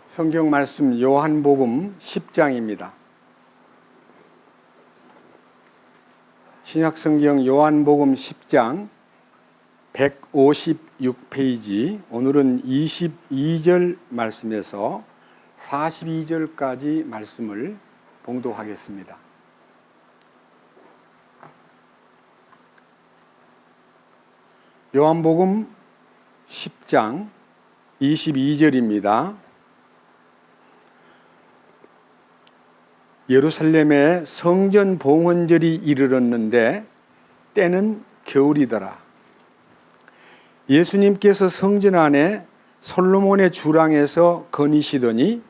성경 말씀 요한복음 10장입니다. 신약성경 요한복음 10장 156페이지, 오늘은 22절 말씀에서 42절까지 말씀을 봉독하겠습니다. 요한복음 10장 22절입니다. 예루살렘에 성전 봉헌절이 이르렀는데 때는 겨울이더라. 예수님께서 성전 안에 솔로몬의 주랑에서 거니시더니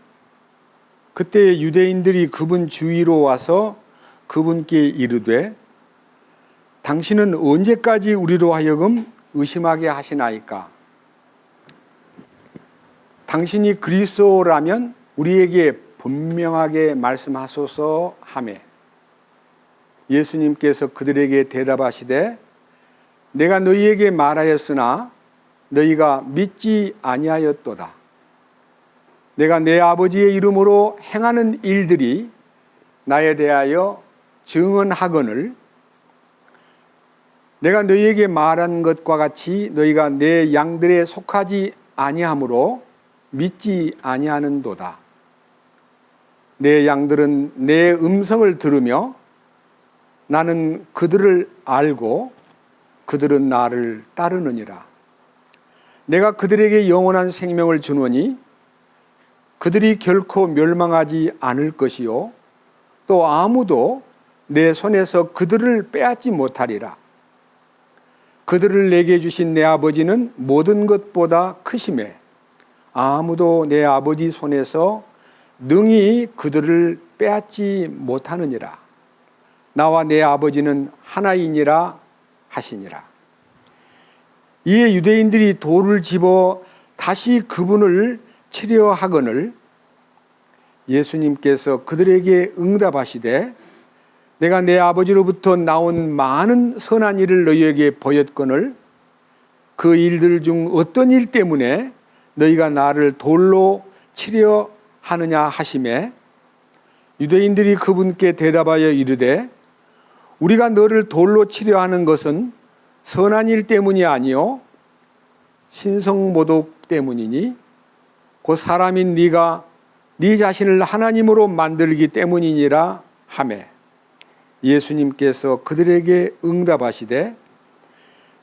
그때 유대인들이 그분 주위로 와서 그분께 이르되 당신은 언제까지 우리로 하여금 의심하게 하시나이까? 당신이 그리스도라면 우리에게 분명하게 말씀하소서 하매 예수님께서 그들에게 대답하시되 내가 너희에게 말하였으나 너희가 믿지 아니하였도다. 내가 내 아버지의 이름으로 행하는 일들이 나에 대하여 증언하거늘 내가 너희에게 말한 것과 같이 너희가 내 양들에 속하지 아니하므로 믿지 아니하는도다. 내 양들은 내 음성을 들으며 나는 그들을 알고 그들은 나를 따르느니라. 내가 그들에게 영원한 생명을 주노니 그들이 결코 멸망하지 않을 것이요 또 아무도 내 손에서 그들을 빼앗지 못하리라. 그들을 내게 주신 내 아버지는 모든 것보다 크심에 아무도 내 아버지 손에서 능히 그들을 빼앗지 못하느니라. 나와 내 아버지는 하나이니라 하시니라. 이에 유대인들이 돌을 집어 다시 그분을 치려 하거늘 예수님께서 그들에게 응답하시되 내가 내 아버지로부터 나온 많은 선한 일을 너희에게 보였거늘 그 일들 중 어떤 일 때문에 너희가 나를 돌로 치려 하느냐 하시매 유대인들이 그분께 대답하여 이르되 우리가 너를 돌로 치려 하는 것은 선한 일 때문이 아니요 신성모독 때문이니 곧 사람인 네가 네 자신을 하나님으로 만들기 때문이니라 하매 예수님께서 그들에게 응답하시되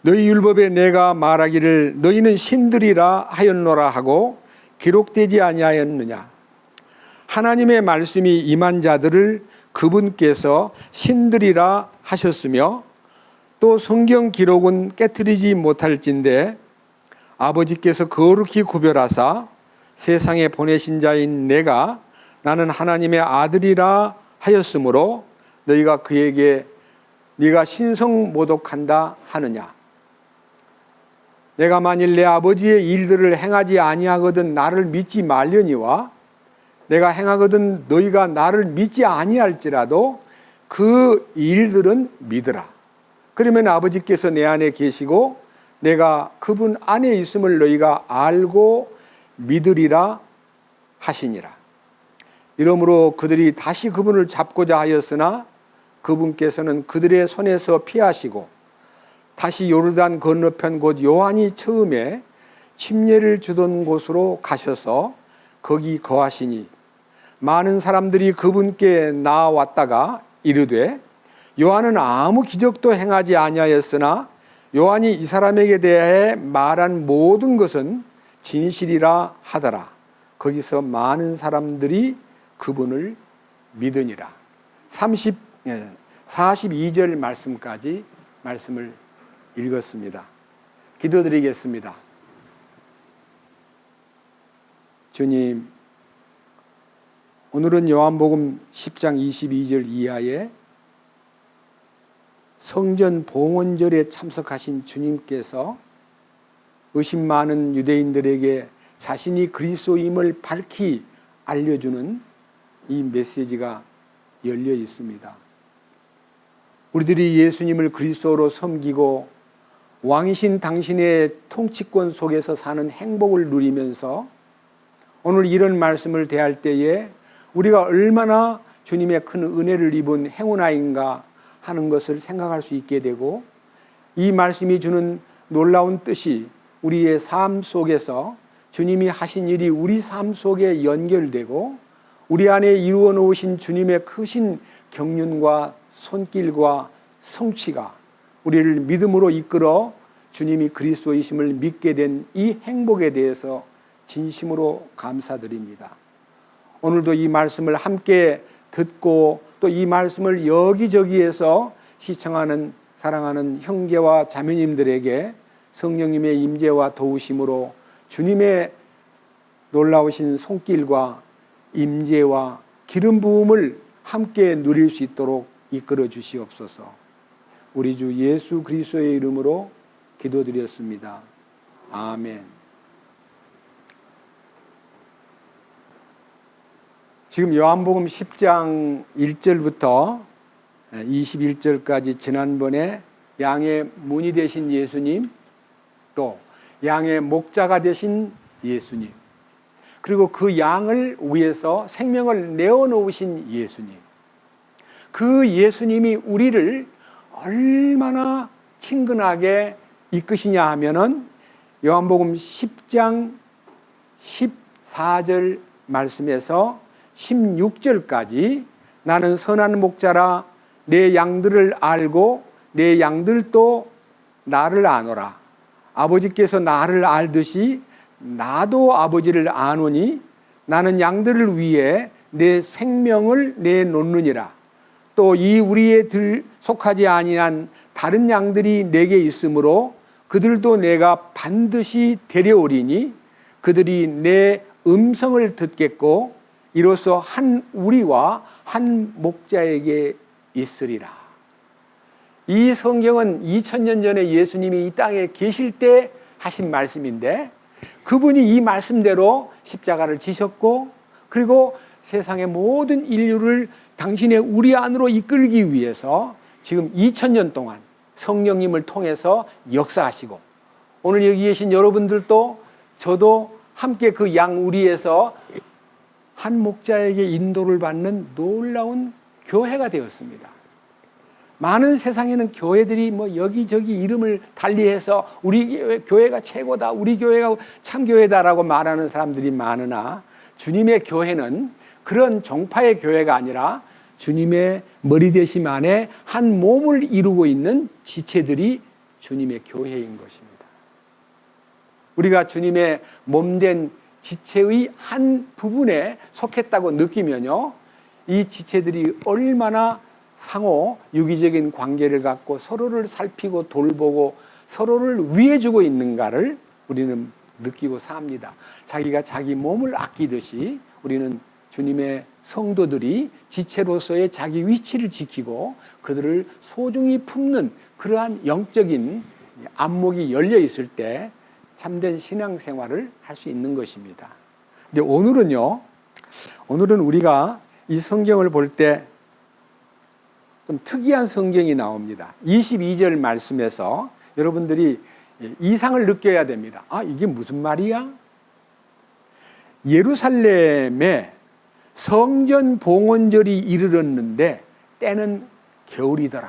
너희 율법에 내가 말하기를 너희는 신들이라 하였노라 하고 기록되지 아니하였느냐. 하나님의 말씀이 임한 자들을 그분께서 신들이라 하셨으며 또 성경 기록은 깨트리지 못할진대 아버지께서 거룩히 구별하사 세상에 보내신 자인 내가 나는 하나님의 아들이라 하였으므로 너희가 그에게 네가 신성모독한다 하느냐. 내가 만일 내 아버지의 일들을 행하지 아니하거든 나를 믿지 말려니와 내가 행하거든 너희가 나를 믿지 아니할지라도 그 일들은 믿으라. 그러면 아버지께서 내 안에 계시고 내가 그분 안에 있음을 너희가 알고 믿으리라 하시니라. 이러므로 그들이 다시 그분을 잡고자 하였으나 그분께서는 그들의 손에서 피하시고 다시 요르단 건너편 곧 요한이 처음에 침례를 주던 곳으로 가셔서 거기 거하시니 많은 사람들이 그분께 나왔다가 이르되 요한은 아무 기적도 행하지 아니하였으나 요한이 이 사람에게 대해 말한 모든 것은 진실이라 하더라. 거기서 많은 사람들이 그분을 믿으니라. 42절 말씀까지 말씀을 읽었습니다. 기도드리겠습니다. 주님, 오늘은 요한복음 10장 22절 이하에 성전 봉헌절에 참석하신 주님께서 의심 많은 유대인들에게 자신이 그리스도임을 밝히 알려주는 이 메시지가 열려 있습니다. 우리들이 예수님을 그리스도로 섬기고 왕이신 당신의 통치권 속에서 사는 행복을 누리면서 오늘 이런 말씀을 대할 때에 우리가 얼마나 주님의 큰 은혜를 입은 행운아인가 하는 것을 생각할 수 있게 되고, 이 말씀이 주는 놀라운 뜻이 우리의 삶 속에서 주님이 하신 일이 우리 삶 속에 연결되고, 우리 안에 이루어 놓으신 주님의 크신 경륜과 손길과 성취가 우리를 믿음으로 이끌어 주님이 그리스도이심을 믿게 된 이 행복에 대해서 진심으로 감사드립니다. 오늘도 이 말씀을 함께 듣고 또 이 말씀을 여기저기에서 시청하는 사랑하는 형제와 자매님들에게 성령님의 임재와 도우심으로 주님의 놀라우신 손길과 임재와 기름 부음을 함께 누릴 수 있도록 이끌어 주시옵소서. 우리 주 예수 그리스도의 이름으로 기도드렸습니다. 아멘. 지금 요한복음 10장 1절부터 21절까지 지난번에 양의 문이 되신 예수님, 또 양의 목자가 되신 예수님, 그리고 그 양을 위해서 생명을 내어놓으신 예수님, 그 예수님이 우리를 얼마나 친근하게 이끄시냐 하면은 요한복음 10장 14절 말씀에서 16절까지 나는 선한 목자라 내 양들을 알고 내 양들도 나를 아노라. 아버지께서 나를 알듯이 나도 아버지를 아노니 나는 양들을 위해 내 생명을 내놓느니라. 또 이 우리의 들 속하지 아니한 다른 양들이 내게 있으므로 그들도 내가 반드시 데려오리니 그들이 내 음성을 듣겠고 이로써 한 우리와 한 목자에게 있으리라. 이 성경은 2000년 전에 예수님이 이 땅에 계실 때 하신 말씀인데, 그분이 이 말씀대로 십자가를 지셨고, 그리고 세상의 모든 인류를 당신의 우리 안으로 이끌기 위해서 지금 2000년 동안 성령님을 통해서 역사하시고, 오늘 여기 계신 여러분들도 저도 함께 그 양 우리에서 한 목자에게 인도를 받는 놀라운 교회가 되었습니다. 많은 세상에는 교회들이 뭐 여기저기 이름을 달리해서 우리 교회가 최고다, 우리 교회가 참교회다라고 말하는 사람들이 많으나, 주님의 교회는 그런 종파의 교회가 아니라 주님의 머리 되심 안에 한 몸을 이루고 있는 지체들이 주님의 교회인 것입니다. 우리가 주님의 몸된 지체의 한 부분에 속했다고 느끼면요, 이 지체들이 얼마나 상호 유기적인 관계를 갖고 서로를 살피고 돌보고 서로를 위해주고 있는가를 우리는 느끼고 삽니다. 자기가 자기 몸을 아끼듯이 우리는 주님의 성도들이 지체로서의 자기 위치를 지키고 그들을 소중히 품는 그러한 영적인 안목이 열려 있을 때 참된 신앙생활을 할 수 있는 것입니다. 근데 오늘은 우리가 이 성경을 볼 때 좀 특이한 성경이 나옵니다. 22절 말씀에서 여러분들이 이상을 느껴야 됩니다. 아, 이게 무슨 말이야? 예루살렘에 성전 봉헌절이 이르렀는데 때는 겨울이더라.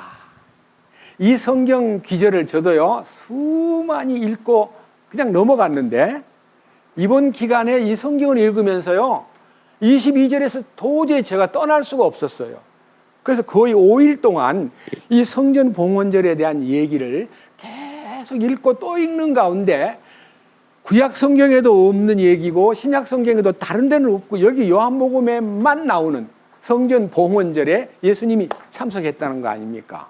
이 성경 기절을 저도요 수많이 읽고 그냥 넘어갔는데, 이번 기간에 이 성경을 읽으면서요 22절에서 도저히 제가 떠날 수가 없었어요. 그래서 거의 5일 동안 이 성전 봉헌절에 대한 얘기를 계속 읽고 또 읽는 가운데, 구약 성경에도 없는 얘기고 신약 성경에도 다른 데는 없고 여기 요한복음에만 나오는 성전 봉헌절에 예수님이 참석했다는 거 아닙니까?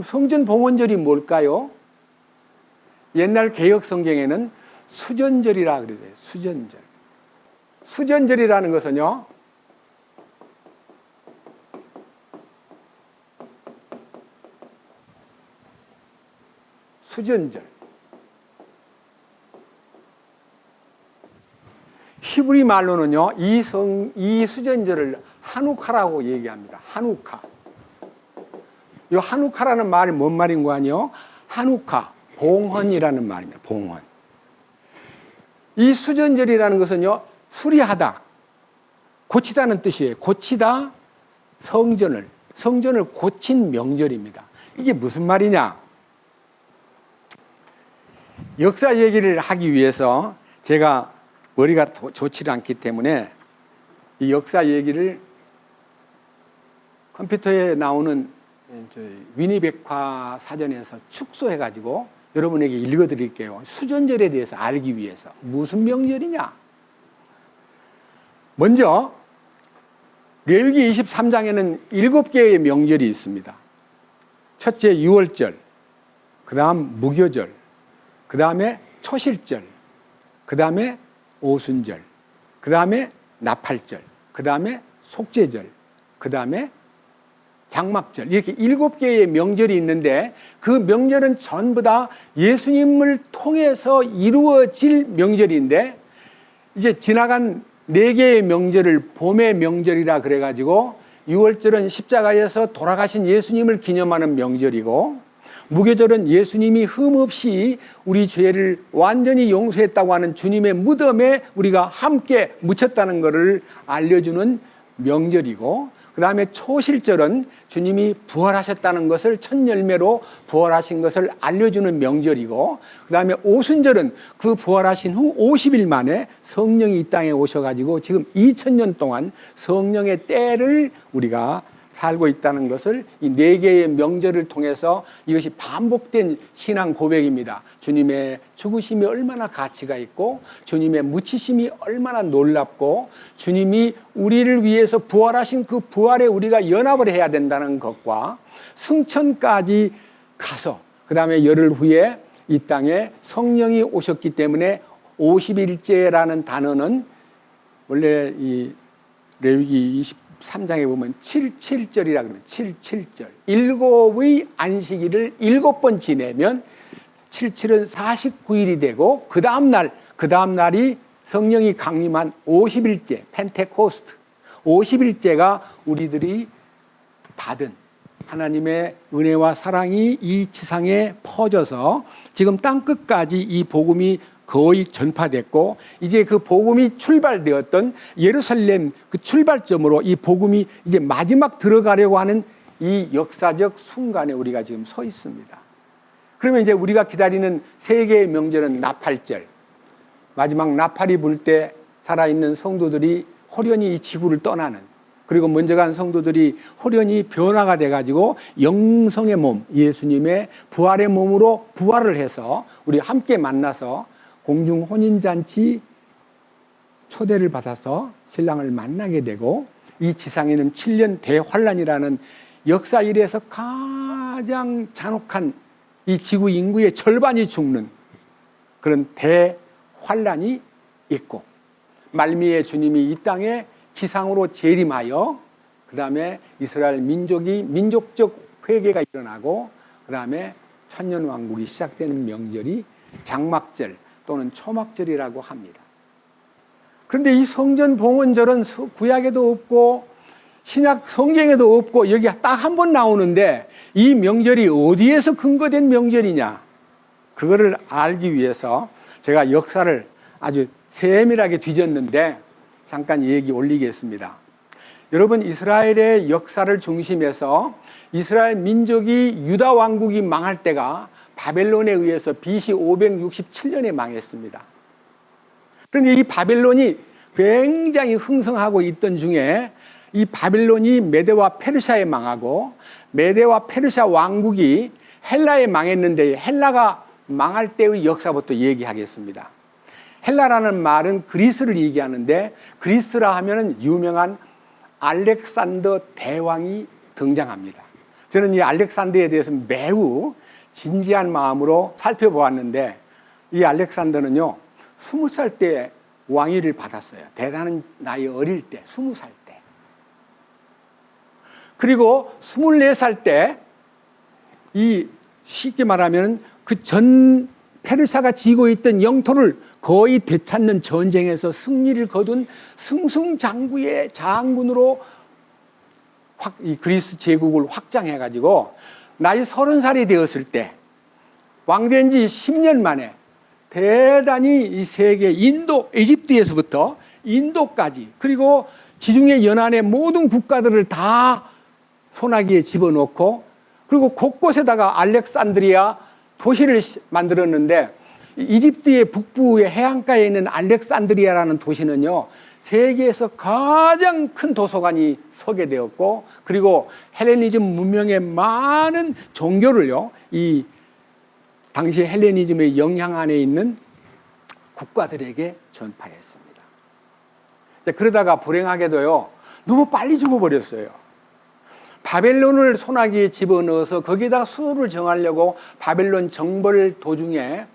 성전 봉헌절이 뭘까요? 옛날 개역 성경에는 수전절이라 그러세요. 수전절. 수전절이라는 것은요, 수전절. 히브리 말로는요, 이 수전절을 하누카라고 얘기합니다. 하누카. 이 하누카라는 말이 뭔 말인 거 아니요? 하누카, 봉헌이라는 말입니다. 봉헌. 이 수전절이라는 것은요, 수리하다, 고치다는 뜻이에요. 고치다, 성전을 고친 명절입니다. 이게 무슨 말이냐? 역사 얘기를 하기 위해서 제가 머리가 좋지 않기 때문에 이 역사 얘기를 컴퓨터에 나오는 위니백과 사전에서 축소해가지고 여러분에게 읽어드릴게요. 수전절에 대해서 알기 위해서. 무슨 명절이냐? 먼저 레위기 23장에는 7개의 명절이 있습니다. 첫째 유월절, 그 다음 무교절, 그 다음에 초실절, 그 다음에 오순절, 그 다음에 나팔절, 그 다음에 속죄절, 그 다음에 장막절, 이렇게 7개의 명절이 있는데 그 명절은 전부 다 예수님을 통해서 이루어질 명절인데 이제 지나간 4개의 명절을 봄의 명절이라 그래가지고 6월절은 십자가에서 돌아가신 예수님을 기념하는 명절이고 무교절은 예수님이 흠없이 우리 죄를 완전히 용서했다고 하는 주님의 무덤에 우리가 함께 묻혔다는 것을 알려주는 명절이고 그 다음에 초실절은 주님이 부활하셨다는 것을 첫 열매로 부활하신 것을 알려주는 명절이고 그 다음에 오순절은 그 부활하신 후 50일 만에 성령이 이 땅에 오셔가지고 지금 2000년 동안 성령의 때를 우리가 살고 있다는 것을 이 4개의 명절을 통해서 이것이 반복된 신앙 고백입니다. 주님의 죽으심이 얼마나 가치가 있고 주님의 묻히심이 얼마나 놀랍고 주님이 우리를 위해서 부활하신 그 부활에 우리가 연합을 해야 된다는 것과 승천까지 가서 그 다음에 열흘 후에 이 땅에 성령이 오셨기 때문에 50일째라는 단어는 원래 이 레위기 23장에 보면 77절이라 그러면 77절. 7의 안식일을 7번 지내면 77은 49일이 되고 그 다음 날이 성령이 강림한 50일째 펜테코스트 50일째가 우리들이 받은 하나님의 은혜와 사랑이 이 지상에 퍼져서 지금 땅끝까지 이 복음이 거의 전파됐고 이제 그 복음이 출발되었던 예루살렘 그 출발점으로 이 복음이 이제 마지막 들어가려고 하는 이 역사적 순간에 우리가 지금 서 있습니다. 그러면 이제 우리가 기다리는 세계의 명절은 나팔절. 마지막 나팔이 불 때 살아있는 성도들이 호련히 이 지구를 떠나는 그리고 먼저 간 성도들이 호련히 변화가 돼가지고 영성의 몸 예수님의 부활의 몸으로 부활을 해서 우리 함께 만나서 공중 혼인잔치 초대를 받아서 신랑을 만나게 되고 이 지상에는 7년 대환란이라는 역사 이래서 가장 잔혹한 이 지구 인구의 절반이 죽는 그런 대환란이 있고 말미에 주님이 이 땅에 지상으로 재림하여 그 다음에 이스라엘 민족이 민족적 회개가 일어나고 그 다음에 천년왕국이 시작되는 명절이 장막절 또는 초막절이라고 합니다. 그런데 이 성전 봉헌절은 구약에도 없고 신약 성경에도 없고 여기 딱 한 번 나오는데 이 명절이 어디에서 근거된 명절이냐 그거를 알기 위해서 제가 역사를 아주 세밀하게 뒤졌는데 잠깐 얘기 올리겠습니다. 여러분 이스라엘의 역사를 중심해서 이스라엘 민족이 유다 왕국이 망할 때가 바벨론에 의해서 BC 567년에 망했습니다. 그런데 이 바벨론이 굉장히 흥성하고 있던 중에 이 바벨론이 메대와 페르시아에 망하고 메대와 페르시아 왕국이 헬라에 망했는데 헬라가 망할 때의 역사부터 얘기하겠습니다. 헬라라는 말은 그리스를 얘기하는데 그리스라 하면은 유명한 알렉산더 대왕이 등장합니다. 저는 이 알렉산더에 대해서 매우 진지한 마음으로 살펴보았는데 이 알렉산더는요 20살 때 왕위를 받았어요. 대단한 나이 어릴 때 20살 때 그리고 24살 때 이 쉽게 말하면 그 전 페르시아가 쥐고 있던 영토를 거의 되찾는 전쟁에서 승리를 거둔 승승장구의 장군으로 이 그리스 제국을 확장해가지고 나이 30살이 되었을 때 왕된 지 10년 만에 대단히 이 세계 인도 이집트에서부터 인도까지, 그리고 지중해 연안의 모든 국가들을 다 소나기에 집어넣고, 그리고 곳곳에다가 알렉산드리아 도시를 만들었는데, 이집트의 북부의 해안가에 있는 알렉산드리아라는 도시는요, 세계에서 가장 큰 도서관이 서게되었고, 그리고 헬레니즘 문명의 많은 종교를요, 이 당시 헬레니즘의 영향 안에 있는 국가들에게 전파했습니다. 그러다가 불행하게도요, 너무 빨리 죽어버렸어요. 바벨론을 소나기에 집어넣어서 거기에다가 수도를 정하려고 바벨론 정벌 도중에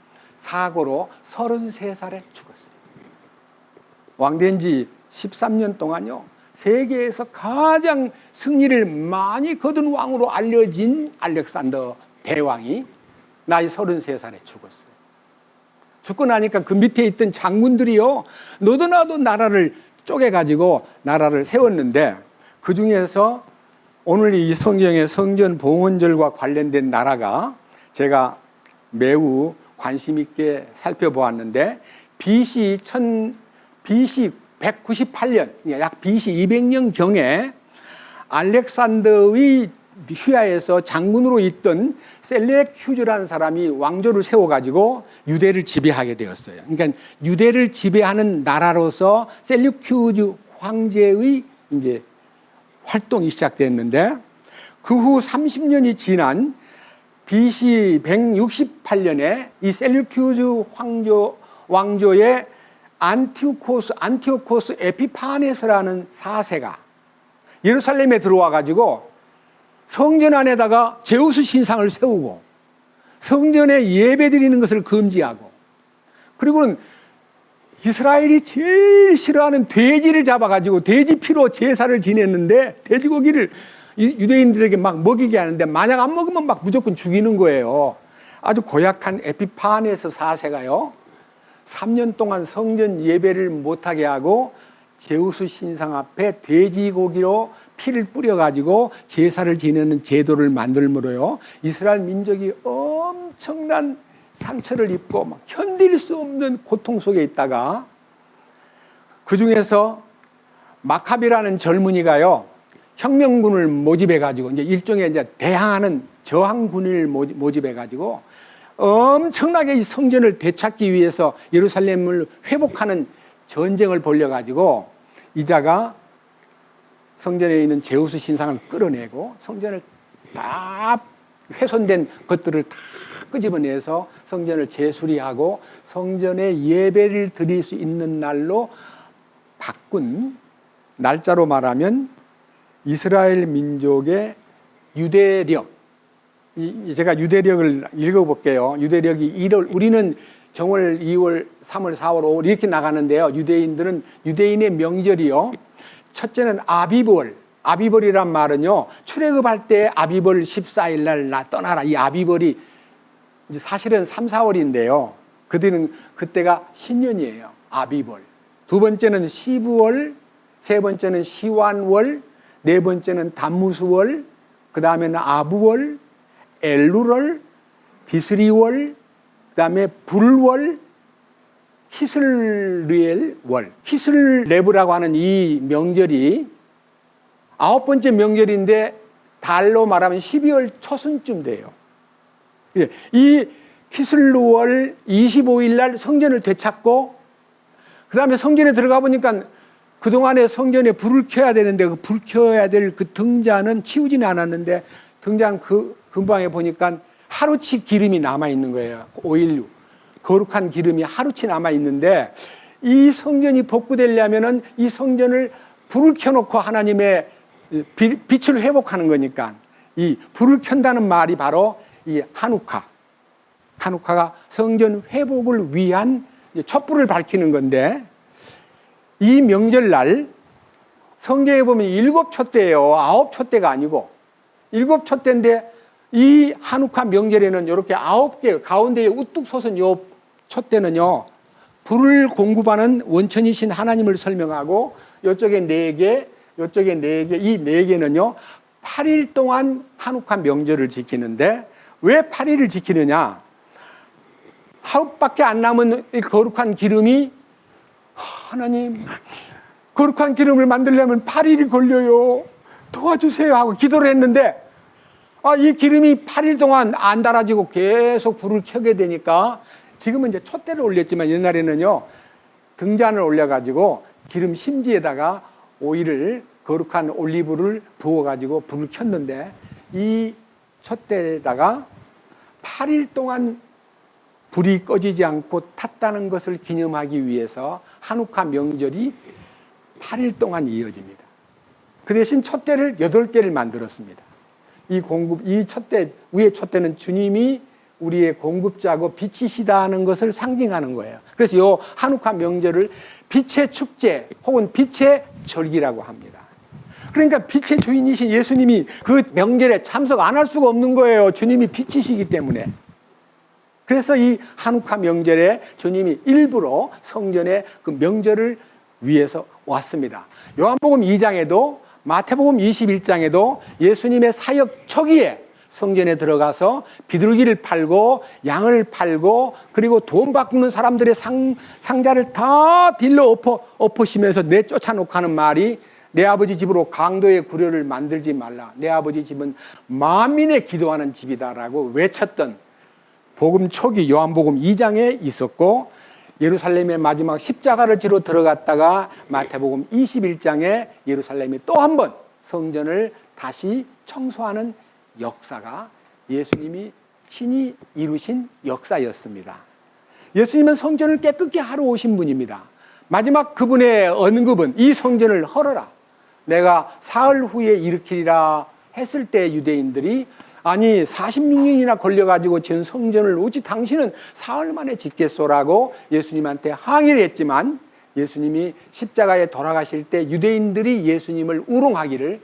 사고로 33살에 죽었어요. 왕된 지 13년 동안요, 세계에서 가장 승리를 많이 거둔 왕으로 알려진 알렉산더 대왕이 나이 33살에 죽었어요. 죽고 나니까 그 밑에 있던 장군들이요, 너도 나도 나라를 쪼개가지고 나라를 세웠는데, 그 중에서 오늘 이 성경의 성전 봉헌절과 관련된 나라가 제가 매우 관심 있게 살펴보았는데, BC 198년, 약 BC 200년경에 알렉산더의 휘하에서 장군으로 있던 셀레큐즈라는 사람이 왕조를 세워가지고 유대를 지배하게 되었어요. 그러니까 유대를 지배하는 나라로서 셀레큐즈 황제의 이제 활동이 시작됐는데, 그 후 30년이 지난 BC 168년에 이 셀레큐즈 왕조의 안티오코스 에피파네스라는 4세가 예루살렘에 들어와 가지고 성전 안에다가 제우스 신상을 세우고 성전에 예배 드리는 것을 금지하고, 그리고는 이스라엘이 제일 싫어하는 돼지를 잡아가지고 돼지 피로 제사를 지냈는데, 돼지고기를 유대인들에게 막 먹이게 하는데 만약 안 먹으면 막 무조건 죽이는 거예요. 아주 고약한 에피파네스 4세가요, 3년 동안 성전 예배를 못하게 하고 제우스 신상 앞에 돼지고기로 피를 뿌려가지고 제사를 지내는 제도를 만들므로요, 이스라엘 민족이 엄청난 상처를 입고 막 견딜 수 없는 고통 속에 있다가, 그 중에서 마카비라는 젊은이가요, 혁명군을 모집해가지고 이제 일종의 이제 대항하는 저항군을 모집해가지고 엄청나게 이 성전을 되찾기 위해서 예루살렘을 회복하는 전쟁을 벌여가지고 이자가 성전에 있는 제우스 신상을 끌어내고 성전을 다 훼손된 것들을 다 끄집어내서 성전을 재수리하고 성전에 예배를 드릴 수 있는 날로 바꾼, 날짜로 말하면 이스라엘 민족의 유대력, 제가 유대력을 읽어볼게요. 유대력이 1월, 우리는 정월, 2월, 3월, 4월, 5월 이렇게 나가는데요, 유대인들은 유대인의 명절이요, 첫째는 아비벌. 아비벌이란 말은요, 출애굽할 때 아비벌 14일 날 나 떠나라, 이 아비벌이 이제 사실은 3, 4월인데요 그때가 신년이에요. 아비벌. 두 번째는 시부월, 세 번째는 시완월, 네 번째는 담무스월, 그 다음에는 아부월, 엘루월, 디스리월, 그 다음에 불월, 키슬리엘월. 키슬레브라고 하는 이 명절이 9번째 명절인데 달로 말하면 12월 초순쯤 돼요. 이 키슬루월 25일 날 성전을 되찾고, 그 다음에 성전에 들어가 보니까 그동안에 성전에 불을 켜야 되는데 그 불 켜야 될 그 등잔은 치우지는 않았는데, 등잔 그 근방에 보니까 하루치 기름이 남아있는 거예요. 오일류. 거룩한 기름이 하루치 남아있는데, 이 성전이 복구되려면은 이 성전을 불을 켜놓고 하나님의 빛을 회복하는 거니까, 이 불을 켠다는 말이 바로 이 하누카. 하누카가 성전 회복을 위한 촛불을 밝히는 건데, 이 명절날 성경에 보면 7촛대예요. 9촛대가 아니고 7촛대인데, 이 하누카 명절에는 이렇게 9개 가운데에 우뚝 솟은 요 촛대는요, 불을 공급하는 원천이신 하나님을 설명하고, 이쪽에 4개, 이쪽에 4개, 이 4개는요 8일 동안 하누카 명절을 지키는데, 왜 8일을 지키느냐? 하루밖에 안 남은 이 거룩한 기름이 하나님, 거룩한 기름을 만들려면 8일이 걸려요. 도와주세요 하고 기도를 했는데 이 기름이 8일 동안 안 달아지고 계속 불을 켜게 되니까 지금은 이제 촛대를 올렸지만 옛날에는요, 등잔을 올려가지고 기름 심지에다가 오일을, 거룩한 올리브를 부어가지고 불을 켰는데 이 촛대에다가 8일 동안 불이 꺼지지 않고 탔다는 것을 기념하기 위해서 한우카 명절이 8일 동안 이어집니다. 그 대신 촛대를 8개를 만들었습니다. 이 촛대, 위의 촛대는 주님이 우리의 공급자고 빛이시다는 것을 상징하는 거예요. 그래서 이 한우카 명절을 빛의 축제 혹은 빛의 절기라고 합니다. 그러니까 빛의 주인이신 예수님이 그 명절에 참석 안 할 수가 없는 거예요. 주님이 빛이시기 때문에. 그래서 이 한우카 명절에 주님이 일부러 성전에 그 명절을 위해서 왔습니다. 요한복음 2장에도 마태복음 21장에도 예수님의 사역 초기에 성전에 들어가서 비둘기를 팔고 양을 팔고 그리고 돈 바꾸는 사람들의 상자를 다 딜러 엎으시면서 내쫓아놓고 하는 말이 내 아버지 집으로 강도의 구려를 만들지 말라. 내 아버지 집은 만민의 기도하는 집이다라고 외쳤던 복음 초기 요한복음 2장에 있었고, 예루살렘의 마지막 십자가를 지러 들어갔다가 마태복음 21장에 예루살렘이 또 한 번 성전을 다시 청소하는 역사가 예수님이 친히 이루신 역사였습니다. 예수님은 성전을 깨끗게 하러 오신 분입니다. 마지막 그분의 언급은 이 성전을 헐어라, 내가 사흘 후에 일으키리라 했을 때 유대인들이 아니 46년이나 걸려가지고 지은 성전을 어찌 당신은 사흘 만에 짓겠소라고 예수님한테 항의를 했지만, 예수님이 십자가에 돌아가실 때 유대인들이 예수님을 우롱하기를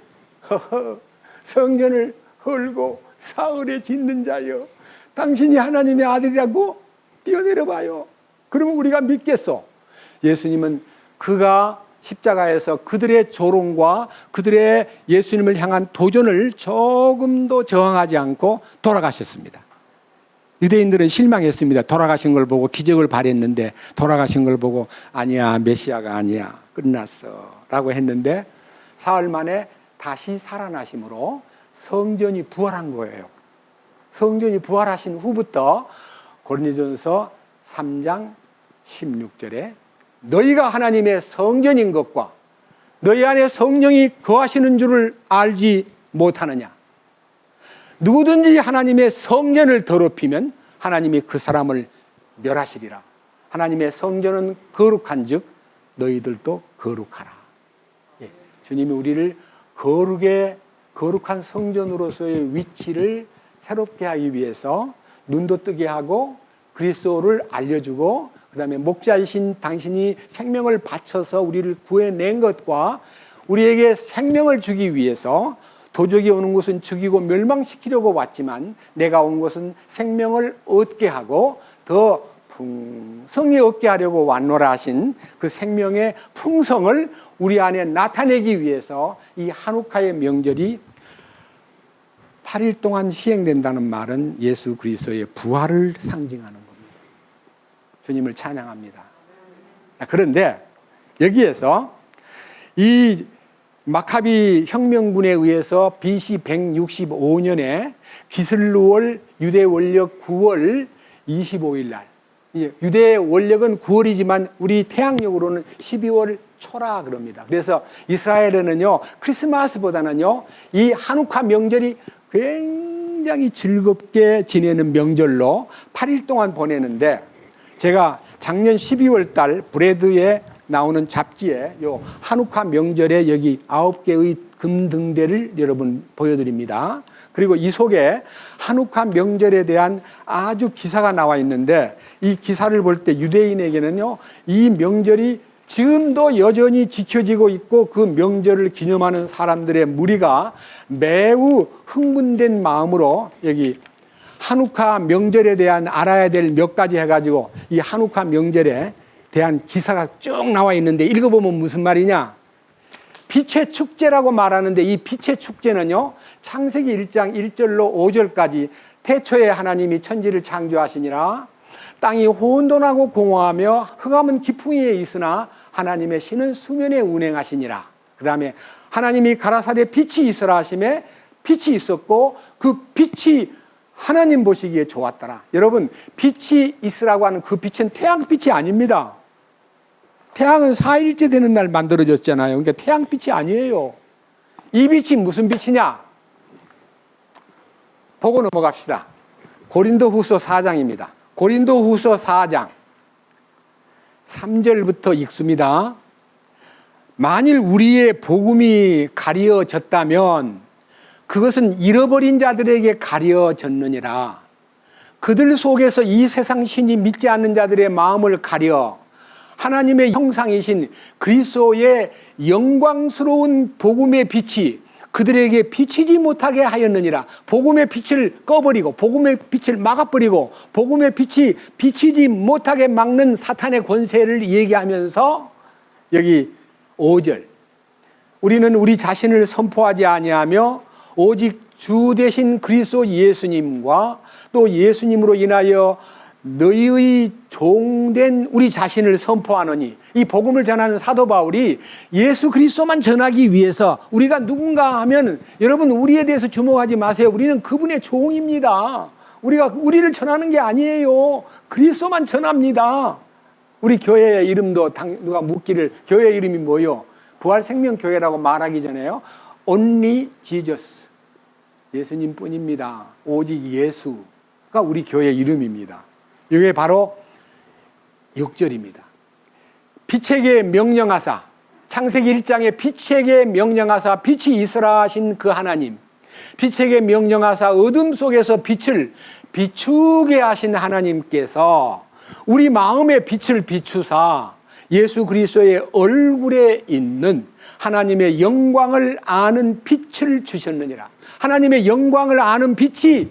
허허, 성전을 헐고 사흘에 짓는 자여, 당신이 하나님의 아들이라고 뛰어내려봐요. 그러면 우리가 믿겠소. 예수님은 그가 십자가에서 그들의 조롱과 그들의 예수님을 향한 도전을 조금도 저항하지 않고 돌아가셨습니다. 유대인들은 실망했습니다. 돌아가신 걸 보고 기적을 바랬는데 돌아가신 걸 보고 아니야, 메시아가 아니야, 끝났어 라고 했는데 사흘 만에 다시 살아나심으로 성전이 부활한 거예요. 성전이 부활하신 후부터 고린도전서 3장 16절에 너희가 하나님의 성전인 것과 너희 안에 성령이 거하시는 줄을 알지 못하느냐. 누구든지 하나님의 성전을 더럽히면 하나님이 그 사람을 멸하시리라. 하나님의 성전은 거룩한 즉 너희들도 거룩하라. 예, 주님이 우리를 거룩한 성전으로서의 위치를 새롭게 하기 위해서 눈도 뜨게 하고 그리스도를 알려주고, 그 다음에 목자이신 당신이 생명을 바쳐서 우리를 구해낸 것과 우리에게 생명을 주기 위해서 도적이 오는 것은 죽이고 멸망시키려고 왔지만 내가 온 것은 생명을 얻게 하고 더 풍성히 얻게 하려고 왔노라 하신 그 생명의 풍성을 우리 안에 나타내기 위해서 이 한우카의 명절이 8일 동안 시행된다는 말은 예수 그리스도의 부활을 상징하는 겁니다. 주님을 찬양합니다. 그런데 여기에서 이 마카비 혁명군에 의해서 BC 165년에 기슬루월 유대 원력 9월 25일 날, 유대 원력은 9월이지만 우리 태양력으로는 12월 초라 그럽니다. 그래서 이스라엘에는요, 크리스마스보다는요, 이 한우카 명절이 굉장히 즐겁게 지내는 명절로 8일 동안 보내는데, 제가 작년 12월 달 브레드에 나오는 잡지에 요 한우카 명절에 여기 9개의 금등대를 여러분 보여드립니다. 그리고 이 속에 한우카 명절에 대한 아주 기사가 나와 있는데, 이 기사를 볼 때 유대인에게는요, 이 명절이 지금도 여전히 지켜지고 있고 그 명절을 기념하는 사람들의 무리가 매우 흥분된 마음으로 여기 한우카 명절에 대한 알아야 될 몇 가지 해가지고 이 한우카 명절에 대한 기사가 쭉 나와 있는데, 읽어보면 무슨 말이냐. 빛의 축제라고 말하는데 이 빛의 축제는요, 창세기 1장 1절로 5절까지 태초에 하나님이 천지를 창조하시니라 땅이 혼돈하고 공허하며 흑암은 깊은 위에 있으나 하나님의 신은 수면에 운행하시니라. 그 다음에 하나님이 가라사대 빛이 있으라 하심에 빛이 있었고 그 빛이 하나님 보시기에 좋았더라. 여러분, 빛이 있으라고 하는 그 빛은 태양빛이 아닙니다. 태양은 4일째 되는 날 만들어졌잖아요. 그러니까 태양빛이 아니에요. 이 빛이 무슨 빛이냐? 보고 넘어갑시다. 고린도후서 4장입니다. 고린도후서 4장 3절부터 읽습니다. 만일 우리의 복음이 가려졌다면 그것은 잃어버린 자들에게 가려졌느니라. 그들 속에서 이 세상 신이 믿지 않는 자들의 마음을 가려 하나님의 형상이신 그리스도의 영광스러운 복음의 빛이 그들에게 비치지 못하게 하였느니라. 복음의 빛을 꺼버리고 복음의 빛을 막아버리고 복음의 빛이 비치지 못하게 막는 사탄의 권세를 얘기하면서 여기 5절 우리는 우리 자신을 선포하지 아니하며 오직 주 되신 그리스도 예수님과 또 예수님으로 인하여 너희의 종된 우리 자신을 선포하노니. 이 복음을 전하는 사도 바울이 예수 그리스도만 전하기 위해서 우리가 누군가 하면 여러분 우리에 대해서 주목하지 마세요. 우리는 그분의 종입니다. 우리를 전하는 게 아니에요. 그리스도만 전합니다. 우리 교회의 이름도 누가 묻기를 교회 이름이 뭐요? 부활생명교회라고 말하기 전에요. Only Jesus. 예수님 뿐입니다. 오직 예수가 우리 교회 이름입니다. 이게 바로 6절입니다. 빛에게 명령하사 창세기 1장에 빛에게 명령하사 빛이 있으라 하신 그 하나님, 빛에게 명령하사 어둠 속에서 빛을 비추게 하신 하나님께서 우리 마음의 빛을 비추사 예수 그리스도의 얼굴에 있는 하나님의 영광을 아는 빛을 주셨느니라. 하나님의 영광을 아는 빛이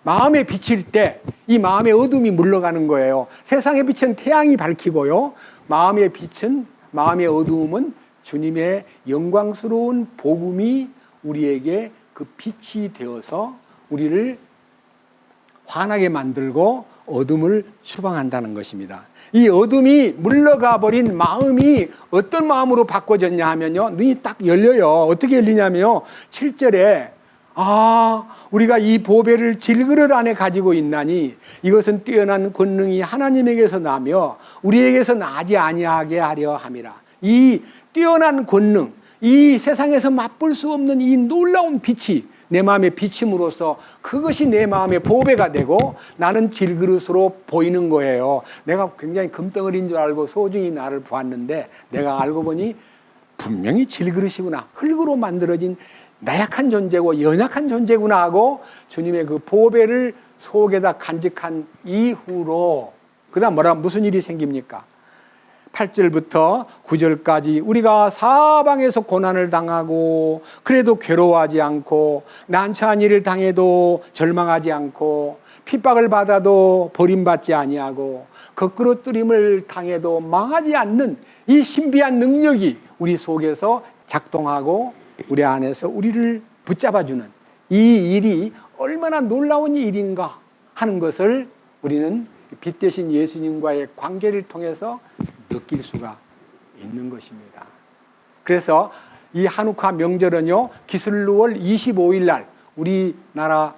마음에 비칠 때 이 마음의 어둠이 물러가는 거예요. 세상의 빛은 태양이 밝히고요. 마음의 빛은, 마음의 어두움은 주님의 영광스러운 복음이 우리에게 그 빛이 되어서 우리를 환하게 만들고 어둠을 추방한다는 것입니다. 이 어둠이 물러가 버린 마음이 어떤 마음으로 바꿔졌냐 하면요. 눈이 딱 열려요. 어떻게 열리냐면요. 7절에 우리가 이 보배를 질그릇 안에 가지고 있나니 이것은 뛰어난 권능이 하나님에게서 나며 우리에게서 나지 아니하게 하려 함이라. 이 뛰어난 권능, 이 세상에서 맛볼 수 없는 이 놀라운 빛이 내 마음에 비침으로써 그것이 내 마음의 보배가 되고 나는 질그릇으로 보이는 거예요. 내가 굉장히 금덩어리인 줄 알고 소중히 나를 보았는데 내가 알고 보니 분명히 질그릇이구나. 흙으로 만들어진 나약한 존재고 연약한 존재구나 하고 주님의 그 보배를 속에다 간직한 이후로 그 다음 무슨 일이 생깁니까? 8절부터 9절까지 우리가 사방에서 고난을 당하고 그래도 괴로워하지 않고 난처한 일을 당해도 절망하지 않고 핍박을 받아도 버림받지 아니하고 거꾸로뜨림을 당해도 망하지 않는 이 신비한 능력이 우리 속에서 작동하고 우리 안에서 우리를 붙잡아주는 이 일이 얼마나 놀라운 일인가 하는 것을 우리는 빛 대신 예수님과의 관계를 통해서 느낄 수가 있는 것입니다. 그래서 이 한우카 명절은요, 기슬루월 25일 날 우리나라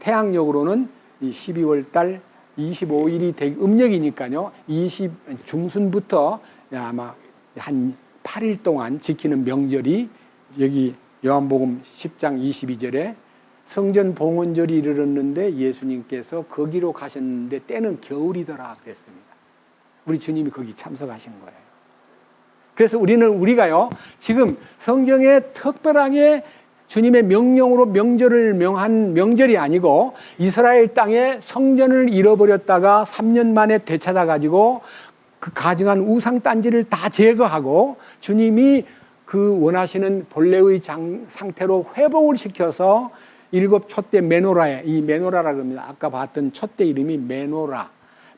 태양력으로는 12월 달 25일이 음력이니까요, 20 중순부터 아마 한 8일 동안 지키는 명절이 여기 요한복음 10장 22절에 성전 봉헌절이 이르렀는데 예수님께서 거기로 가셨는데 때는 겨울이더라 그랬습니다. 우리 주님이 거기 참석하신 거예요. 그래서 우리가요 지금 성경에 특별하게 주님의 명령으로 명절을 명한 명절이 아니고 이스라엘 땅에 성전을 잃어버렸다가 3년 만에 되찾아 가지고 그 가증한 우상 딴지를 다 제거하고 주님이 그 원하시는 본래의 상태로 회복을 시켜서 7 촛대 메노라에, 이 메노라라고 합니다. 아까 봤던 촛대 이름이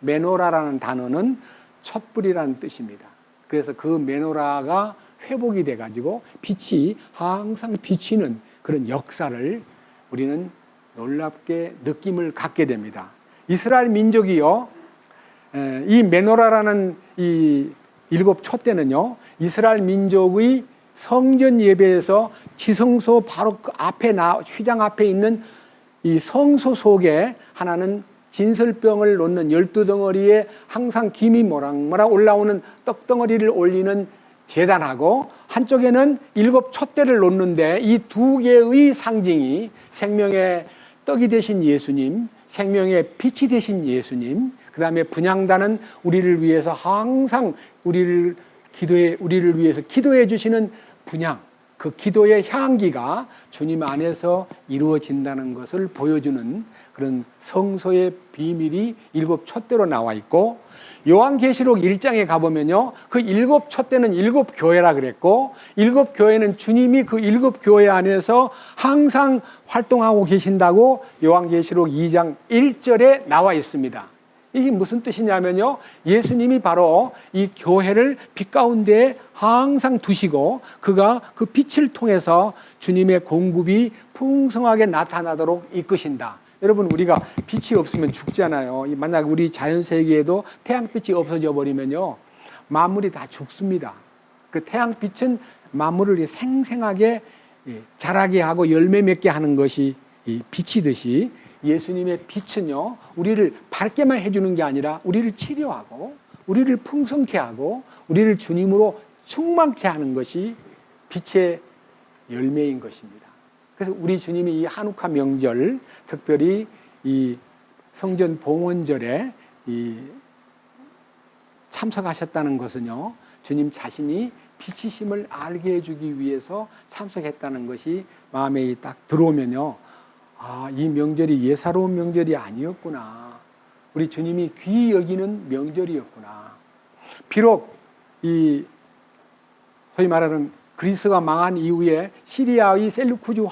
메노라라는 단어는 촛불이라는 뜻입니다. 그래서 그 메노라가 회복이 돼가지고 빛이 항상 비치는 그런 역사를 우리는 놀랍게 느낌을 갖게 됩니다. 이스라엘 민족이요, 이 메노라라는 이 일곱 초 때는요, 이스라엘 민족의 성전 예배에서 지성소 바로 그 앞에 휘장 앞에 있는 이 성소 속에 하나는 진설병을 놓는 12덩어리에 항상 김이 모락모락 올라오는 떡덩어리를 올리는 제단하고, 한쪽에는 일곱 촛대를 놓는데 이 두 개의 상징이 생명의 떡이 되신 예수님, 생명의 빛이 되신 예수님, 그 다음에 분향단은 우리를 위해서 항상 우리를 위해서 기도해 주시는 분향, 그 기도의 향기가 주님 안에서 이루어진다는 것을 보여주는 그런 성소의 비밀이 일곱 촛대로 나와 있고, 요한계시록 1장에 가보면요, 그 일곱 촛대는 일곱 교회라 그랬고, 일곱 교회는 주님이 그 일곱 교회 안에서 항상 활동하고 계신다고 요한계시록 2장 1절에 나와 있습니다. 이게 무슨 뜻이냐면요, 예수님이 바로 이 교회를 빛 가운데 항상 두시고 그가 그 빛을 통해서 주님의 공급이 풍성하게 나타나도록 이끄신다. 여러분, 우리가 빛이 없으면 죽잖아요. 만약 우리 자연세계에도 태양빛이 없어져 버리면요, 만물이 다 죽습니다. 그 태양빛은 만물을 생생하게 자라게 하고 열매 맺게 하는 것이 빛이듯이, 예수님의 빛은요, 우리를 밝게만 해주는 게 아니라 우리를 치료하고 우리를 풍성케 하고 우리를 주님으로 충만케 하는 것이 빛의 열매인 것입니다. 그래서 우리 주님이 이 한우카 명절, 특별히 이 성전 봉헌절에 참석하셨다는 것은요, 주님 자신이 빛이심을 알게 해주기 위해서 참석했다는 것이 마음에 딱 들어오면요, 아, 이 명절이 예사로운 명절이 아니었구나. 우리 주님이 귀히 여기는 명절이었구나. 비록 이 소위 말하는 그리스가 망한 이후에 시리아의 셀루쿠즈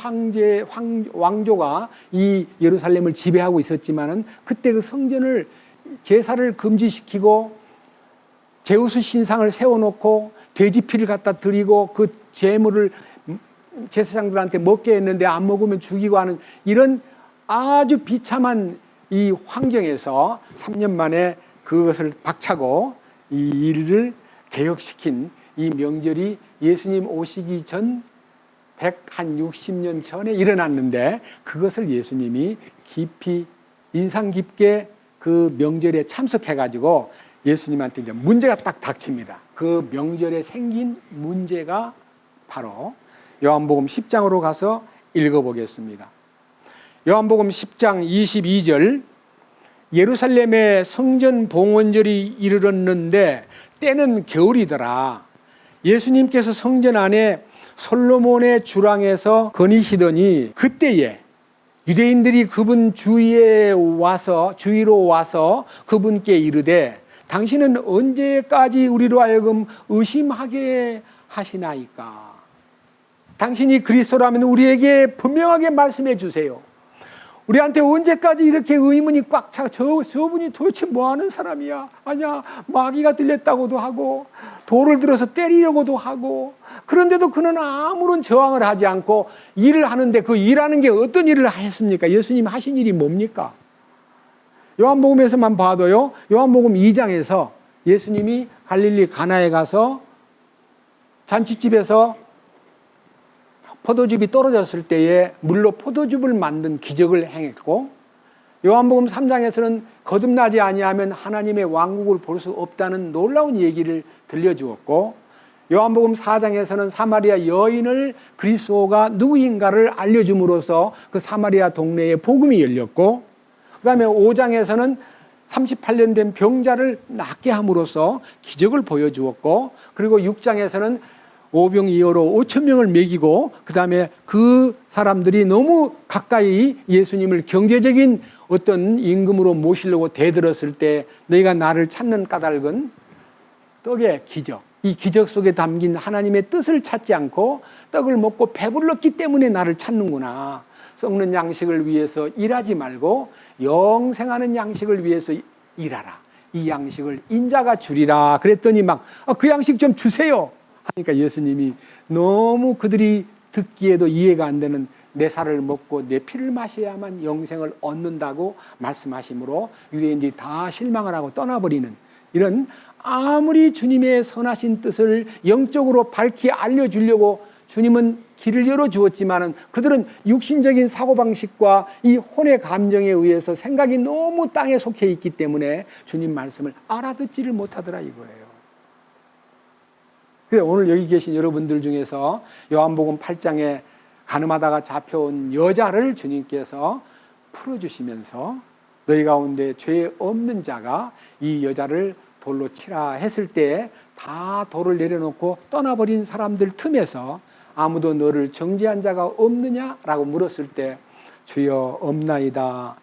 왕조가 이 예루살렘을 지배하고 있었지만은, 그때 그 성전을 제사를 금지시키고 제우스 신상을 세워놓고 돼지피를 갖다 드리고 그 제물을 제사장들한테 먹게 했는데 안 먹으면 죽이고 하는 이런 아주 비참한 이 환경에서 3년 만에 그것을 박차고 이 일을 개혁시킨 이 명절이 예수님 오시기 전 160년 전에 일어났는데, 그것을 예수님이 깊이 인상 깊게 그 명절에 참석해가지고 예수님한테 이제 문제가 딱 닥칩니다. 그 명절에 생긴 문제가 바로 요한복음 10장으로 가서 읽어보겠습니다. 요한복음 10장 22절, 예루살렘의 성전 봉헌절이 이르렀는데 때는 겨울이더라. 예수님께서 성전 안에 솔로몬의 주랑에서 거니시더니, 그때에 유대인들이 그분 주위로 와서 그분께 이르되, 당신은 언제까지 우리로 하여금 의심하게 하시나이까? 당신이 그리스도라면 우리에게 분명하게 말씀해 주세요. 우리한테 언제까지 이렇게 의문이 꽉 차? 저분이 도대체 뭐 하는 사람이야? 아니야, 마귀가 들렸다고도 하고 돌을 들어서 때리려고도 하고, 그런데도 그는 아무런 저항을 하지 않고 일을 하는데, 그 일하는 게 어떤 일을 하셨습니까? 예수님 하신 일이 뭡니까? 요한복음에서만 봐도요, 요한복음 2장에서 예수님이 갈릴리 가나에 가서 잔치집에서 포도즙이 떨어졌을 때에 물로 포도즙을 만든 기적을 행했고, 요한복음 3장에서는 거듭나지 아니하면 하나님의 왕국을 볼 수 없다는 놀라운 얘기를 들려주었고, 요한복음 4장에서는 사마리아 여인을 그리스도가 누구인가를 알려줌으로써 그 사마리아 동네에 복음이 열렸고, 그 다음에 5장에서는 38년 된 병자를 낫게 함으로써 기적을 보여주었고, 그리고 6장에서는 오병이어로 5천 명을 먹이고, 그 다음에 그 사람들이 너무 가까이 예수님을 경제적인 어떤 임금으로 모시려고 대들었을 때, 너희가 나를 찾는 까닭은 떡의 기적, 이 기적 속에 담긴 하나님의 뜻을 찾지 않고 떡을 먹고 배불렀기 때문에 나를 찾는구나. 썩는 양식을 위해서 일하지 말고 영생하는 양식을 위해서 일하라. 이 양식을 인자가 주리라. 그랬더니 막 그 양식 좀 주세요 하니까 예수님이 너무 그들이 듣기에도 이해가 안 되는, 내 살을 먹고 내 피를 마셔야만 영생을 얻는다고 말씀하시므로 유대인들이 다 실망을 하고 떠나버리는 이런 아무리 주님의 선하신 뜻을 영적으로 밝히 알려주려고 주님은 길을 열어주었지만 그들은 육신적인 사고방식과 이 혼의 감정에 의해서 생각이 너무 땅에 속해 있기 때문에 주님 말씀을 알아듣지를 못하더라 이거예요. 그래서 오늘 여기 계신 여러분들 중에서 요한복음 8장에 가늠하다가 잡혀온 여자를 주님께서 풀어주시면서 너희 가운데 죄 없는 자가 이 여자를 돌로 치라 했을 때 다 돌을 내려놓고 떠나버린 사람들 틈에서 아무도 너를 정죄한 자가 없느냐라고 물었을 때 주여 없나이다.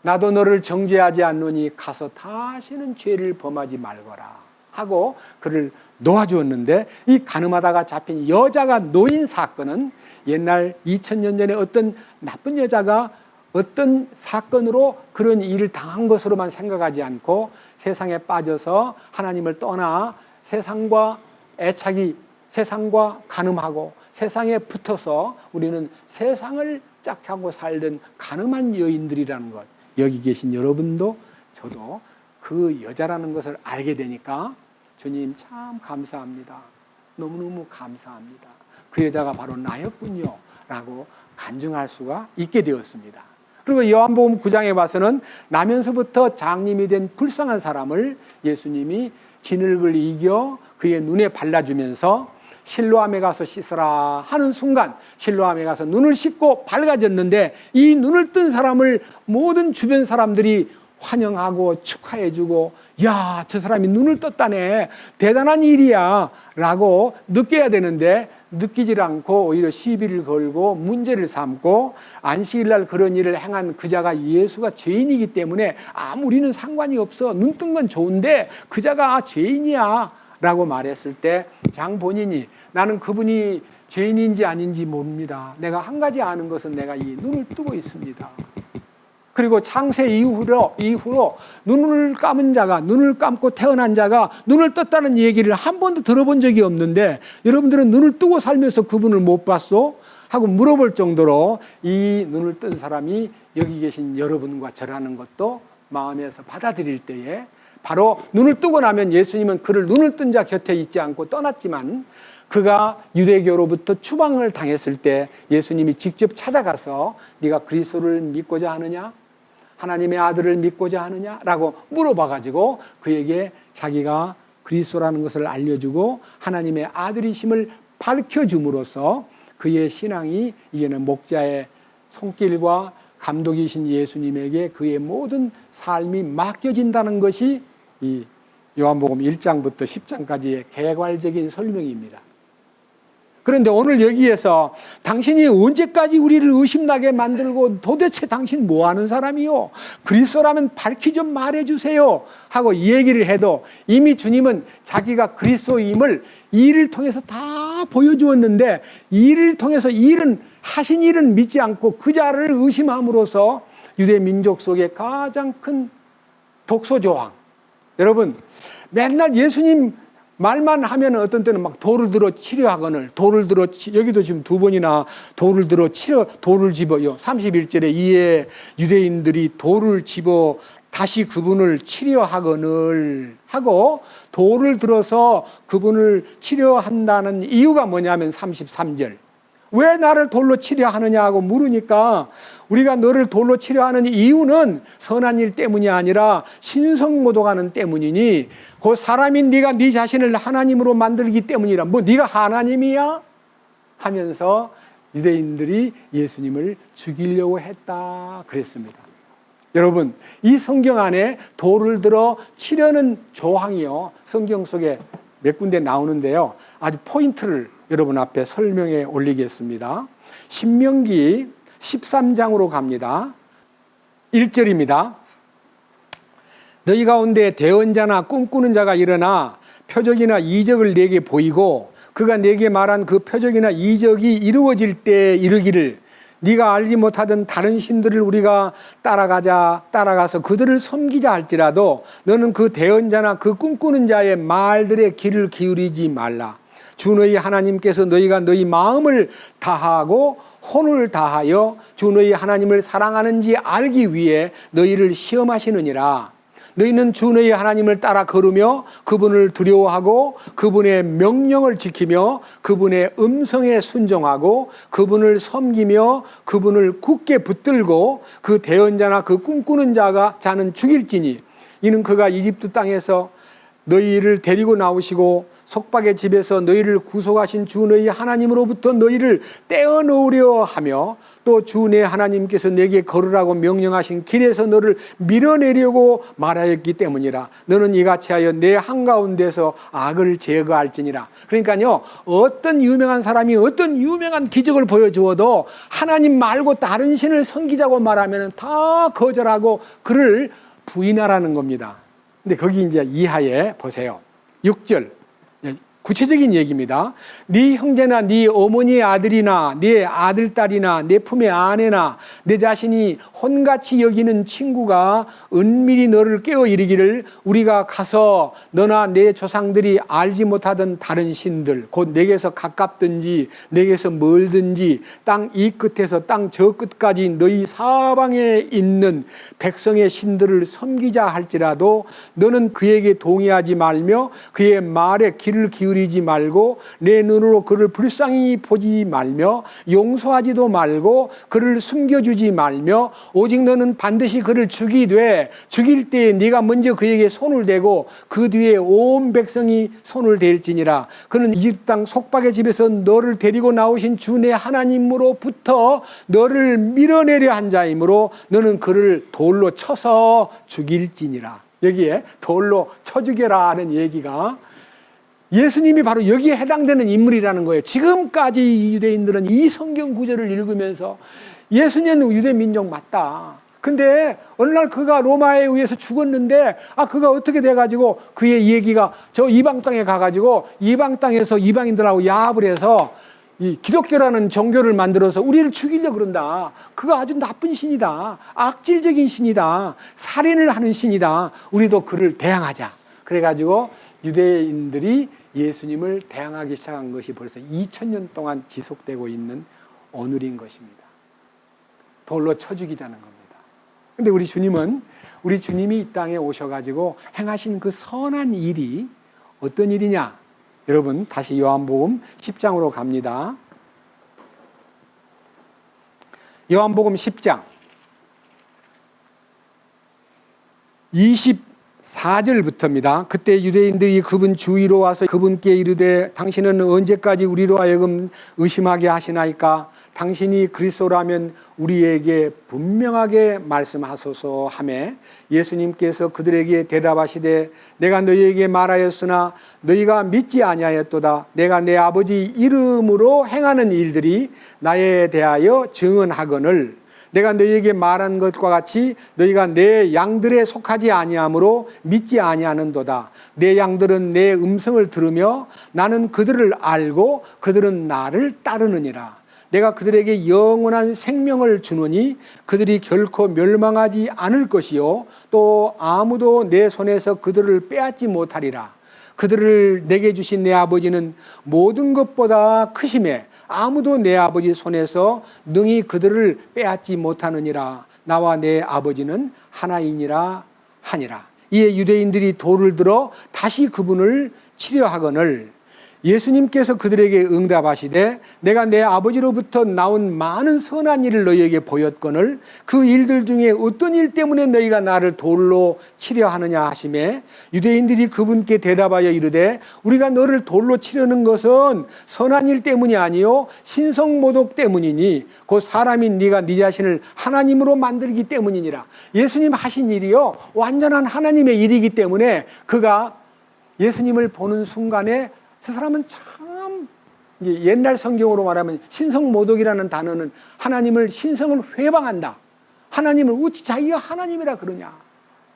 나도 너를 정죄하지 않노니 가서 다시는 죄를 범하지 말거라 하고 그를 놓아주었는데, 이 가늠하다가 잡힌 여자가 놓인 사건은 옛날 2000년 전에 어떤 나쁜 여자가 어떤 사건으로 그런 일을 당한 것으로만 생각하지 않고 세상에 빠져서 하나님을 떠나 세상과 애착이, 세상과 가늠하고 세상에 붙어서 우리는 세상을 짝하고 살던 가늠한 여인들이라는 것, 여기 계신 여러분도 저도 그 여자라는 것을 알게 되니까 주님 참 감사합니다. 너무너무 감사합니다. 그 여자가 바로 나였군요 라고 간증할 수가 있게 되었습니다. 그리고 요한복음 9장에 와서는 나면서부터 장님이 된 불쌍한 사람을 예수님이 진흙을 이겨 그의 눈에 발라주면서 실로암에 가서 씻으라 하는 순간 실로암에 가서 눈을 씻고 밝아졌는데, 이 눈을 뜬 사람을 모든 주변 사람들이 환영하고 축하해주고 야, 저 사람이 눈을 떴다네, 대단한 일이야 라고 느껴야 되는데 느끼질 않고 오히려 시비를 걸고 문제를 삼고 안식일날 그런 일을 행한 그자가 예수가 죄인이기 때문에 우리는 상관이 없어, 눈 뜬 건 좋은데 그자가 죄인이야 라고 말했을 때 장 본인이 나는 그분이 죄인인지 아닌지 모릅니다. 내가 한 가지 아는 것은 내가 이 눈을 뜨고 있습니다. 그리고 창세 이후로 눈을 감은 자가, 눈을 감고 태어난 자가 눈을 떴다는 얘기를 한 번도 들어본 적이 없는데 여러분들은 눈을 뜨고 살면서 그분을 못 봤소? 하고 물어볼 정도로 이 눈을 뜬 사람이 여기 계신 여러분과 저라는 것도 마음에서 받아들일 때에, 바로 눈을 뜨고 나면 예수님은 그를 눈을 뜬 자 곁에 있지 않고 떠났지만 그가 유대교로부터 추방을 당했을 때 예수님이 직접 찾아가서 네가 그리스도를 믿고자 하느냐? 하나님의 아들을 믿고자 하느냐? 라고 물어봐가지고 그에게 자기가 그리스도라는 것을 알려주고 하나님의 아들이심을 밝혀줌으로써 그의 신앙이 이제는 목자의 손길과 감독이신 예수님에게 그의 모든 삶이 맡겨진다는 것이 이 요한복음 1장부터 10장까지의 개괄적인 설명입니다. 그런데 오늘 여기에서 당신이 언제까지 우리를 의심나게 만들고 도대체 당신 뭐 하는 사람이요? 그리스도라면 밝히 좀 말해주세요 하고 얘기를 해도 이미 주님은 자기가 그리스도임을 이 일을 통해서 다 보여주었는데, 이 일을 통해서 하신 일은 믿지 않고 그자를 의심함으로써 유대 민족 속의 가장 큰 독소조항. 여러분 맨날 예수님 말만 하면 어떤 때는 막 돌을 들어 치려하거늘, 여기도 지금 두 번이나 돌을 들어 돌을 집어요. 31절에 이에 유대인들이 돌을 집어 다시 그분을 치려하거늘 하고 돌을 들어서 그분을 치려한다는 이유가 뭐냐면 33절. 왜 나를 돌로 치려 하느냐 하고 물으니까 우리가 너를 돌로 치려 하는 이유는 선한 일 때문이 아니라 신성모독하는 때문이니 그 사람인 네가 네 자신을 하나님으로 만들기 때문이라. 뭐 네가 하나님이야? 하면서 유대인들이 예수님을 죽이려고 했다 그랬습니다. 여러분 이 성경 안에 돌을 들어 치려는 조항이요 성경 속에 몇 군데 나오는데요. 아주 포인트를 여러분 앞에 설명해 올리겠습니다. 신명기 13장으로 갑니다. 1절입니다. 너희 가운데 대언자나 꿈꾸는 자가 일어나 표적이나 이적을 내게 보이고 그가 내게 말한 그 표적이나 이적이 이루어질 때 이르기를 네가 알지 못하던 다른 신들을 우리가 따라가서 그들을 섬기자 할지라도 너는 그 대언자나 그 꿈꾸는 자의 말들의 귀를 기울이지 말라. 주 너희 하나님께서 너희가 너희 마음을 다하고 혼을 다하여 주 너희 하나님을 사랑하는지 알기 위해 너희를 시험하시느니라. 너희는 주 너희 하나님을 따라 걸으며 그분을 두려워하고 그분의 명령을 지키며 그분의 음성에 순종하고 그분을 섬기며 그분을 굳게 붙들고 그 대언자나 그 꿈꾸는 자는 죽일지니 이는 그가 이집트 땅에서 너희를 데리고 나오시고 속박의 집에서 너희를 구속하신 주 너희 하나님으로부터 너희를 떼어놓으려 하며 또 주 내 하나님께서 내게 걸으라고 명령하신 길에서 너를 밀어내려고 말하였기 때문이라. 너는 이같이 하여 내 한가운데서 악을 제거할지니라. 그러니까요, 어떤 유명한 사람이 어떤 유명한 기적을 보여주어도 하나님 말고 다른 신을 섬기자고 말하면 다 거절하고 그를 부인하라는 겁니다. 근데 거기 이제 이하에 보세요. 6절. 구체적인 얘기입니다. 네 형제나 네 어머니의 아들이나 네 아들딸이나 내 품의 아내나 내 자신이 혼같이 여기는 친구가 은밀히 너를 깨어 이르기를 우리가 가서 너나 내 조상들이 알지 못하던 다른 신들 곧 내게서 가깝든지 내게서 멀든지 땅 이 끝에서 땅 저 끝까지 너희 사방에 있는 백성의 신들을 섬기자 할지라도 너는 그에게 동의하지 말며 그의 말에 귀를 기울이지 말고 내 눈으로 그를 불쌍히 보지 말며 용서하지도 말고 그를 숨겨주지 말며 오직 너는 반드시 그를 죽이되 죽일 때에 네가 먼저 그에게 손을 대고 그 뒤에 온 백성이 손을 댈지니라. 그는 이집트 땅 속박의 집에서 너를 데리고 나오신 주 내 하나님으로부터 너를 밀어내려 한 자이므로 너는 그를 돌로 쳐서 죽일지니라. 여기에 돌로 쳐 죽여라 하는 얘기가 예수님이 바로 여기에 해당되는 인물이라는 거예요. 지금까지 유대인들은 이 성경 구절을 읽으면서 예수님은 유대 민족 맞다. 근데 어느 날 그가 로마에 의해서 죽었는데 그가 어떻게 돼가지고 그의 얘기가 저 이방 땅에 가가지고 이방 땅에서 이방인들하고 야합을 해서 이 기독교라는 종교를 만들어서 우리를 죽이려고 그런다. 그가 아주 나쁜 신이다. 악질적인 신이다. 살인을 하는 신이다. 우리도 그를 대항하자. 그래가지고 유대인들이 예수님을 대항하기 시작한 것이 벌써 2000년 동안 지속되고 있는 오늘인 것입니다. 돌로 쳐 죽이자는 겁니다. 근데 우리 주님이 이 땅에 오셔가지고 행하신 그 선한 일이 어떤 일이냐? 여러분 다시 요한복음 10장으로 갑니다. 요한복음 10장 24절부터입니다. 그때 유대인들이 그분 주위로 와서 그분께 이르되 당신은 언제까지 우리로 하여금 의심하게 하시나이까? 당신이 그리스도라면 우리에게 분명하게 말씀하소서 하매 예수님께서 그들에게 대답하시되 내가 너희에게 말하였으나 너희가 믿지 아니하였도다. 내가 내 아버지 이름으로 행하는 일들이 나에 대하여 증언하거늘 내가 너희에게 말한 것과 같이 너희가 내 양들에 속하지 아니하므로 믿지 아니하는도다. 내 양들은 내 음성을 들으며 나는 그들을 알고 그들은 나를 따르느니라. 내가 그들에게 영원한 생명을 주노니 그들이 결코 멸망하지 않을 것이요 또 아무도 내 손에서 그들을 빼앗지 못하리라. 그들을 내게 주신 내 아버지는 모든 것보다 크심에 아무도 내 아버지 손에서 능히 그들을 빼앗지 못하느니라. 나와 내 아버지는 하나이니라 하니라. 이에 유대인들이 돌을 들어 다시 그분을 치려하거늘 예수님께서 그들에게 응답하시되 내가 내 아버지로부터 나온 많은 선한 일을 너희에게 보였거늘 그 일들 중에 어떤 일 때문에 너희가 나를 돌로 치려 하느냐 하시매 유대인들이 그분께 대답하여 이르되 우리가 너를 돌로 치려는 것은 선한 일 때문이 아니요 신성모독 때문이니 곧 사람인 네가 네 자신을 하나님으로 만들기 때문이니라. 예수님 하신 일이요 완전한 하나님의 일이기 때문에 그가 예수님을 보는 순간에 그 사람은 참 이제 옛날 성경으로 말하면 신성모독이라는 단어는 하나님을 신성을 회방한다. 하나님을 어찌 자기가 하나님이라 그러냐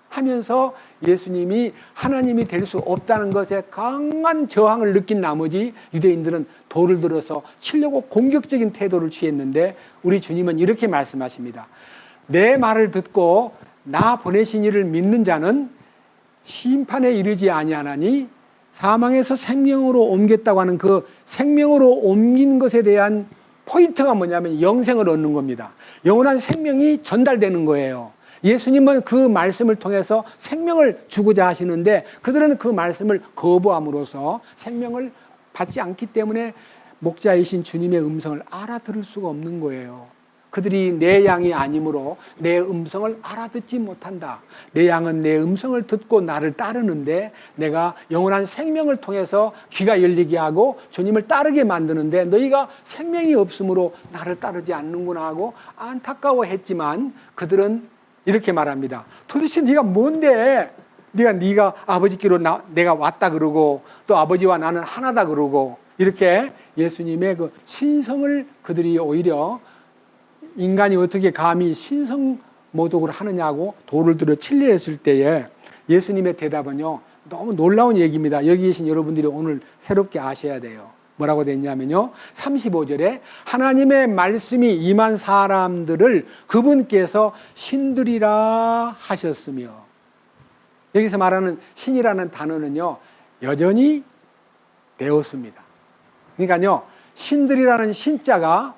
하면서 예수님이 하나님이 될 수 없다는 것에 강한 저항을 느낀 나머지 유대인들은 돌을 들어서 치려고 공격적인 태도를 취했는데 우리 주님은 이렇게 말씀하십니다. 내 말을 듣고 나 보내신 이를 믿는 자는 심판에 이르지 아니하나니 사망에서 생명으로 옮겼다고 하는 그 생명으로 옮긴 것에 대한 포인트가 뭐냐면 영생을 얻는 겁니다. 영원한 생명이 전달되는 거예요. 예수님은 그 말씀을 통해서 생명을 주고자 하시는데 그들은 그 말씀을 거부함으로써 생명을 받지 않기 때문에 목자이신 주님의 음성을 알아들을 수가 없는 거예요. 그들이 내 양이 아니므로 내 음성을 알아듣지 못한다. 내 양은 내 음성을 듣고 나를 따르는데 내가 영원한 생명을 통해서 귀가 열리게 하고 주님을 따르게 만드는데 너희가 생명이 없으므로 나를 따르지 않는구나 하고 안타까워했지만 그들은 이렇게 말합니다. 도대체 네가 뭔데? 네가 아버지께로 내가 왔다 그러고 또 아버지와 나는 하나다 그러고 이렇게 예수님의 그 신성을 그들이 오히려 인간이 어떻게 감히 신성 모독을 하느냐고 돌을 들어 칠려했을 때에 예수님의 대답은요, 너무 놀라운 얘기입니다. 여기 계신 여러분들이 오늘 새롭게 아셔야 돼요. 뭐라고 됐냐면요, 35절에 하나님의 말씀이 임한 사람들을 그분께서 신들이라 하셨으며, 여기서 말하는 신이라는 단어는요, 여전히 되었습니다. 그러니까요, 신들이라는 신자가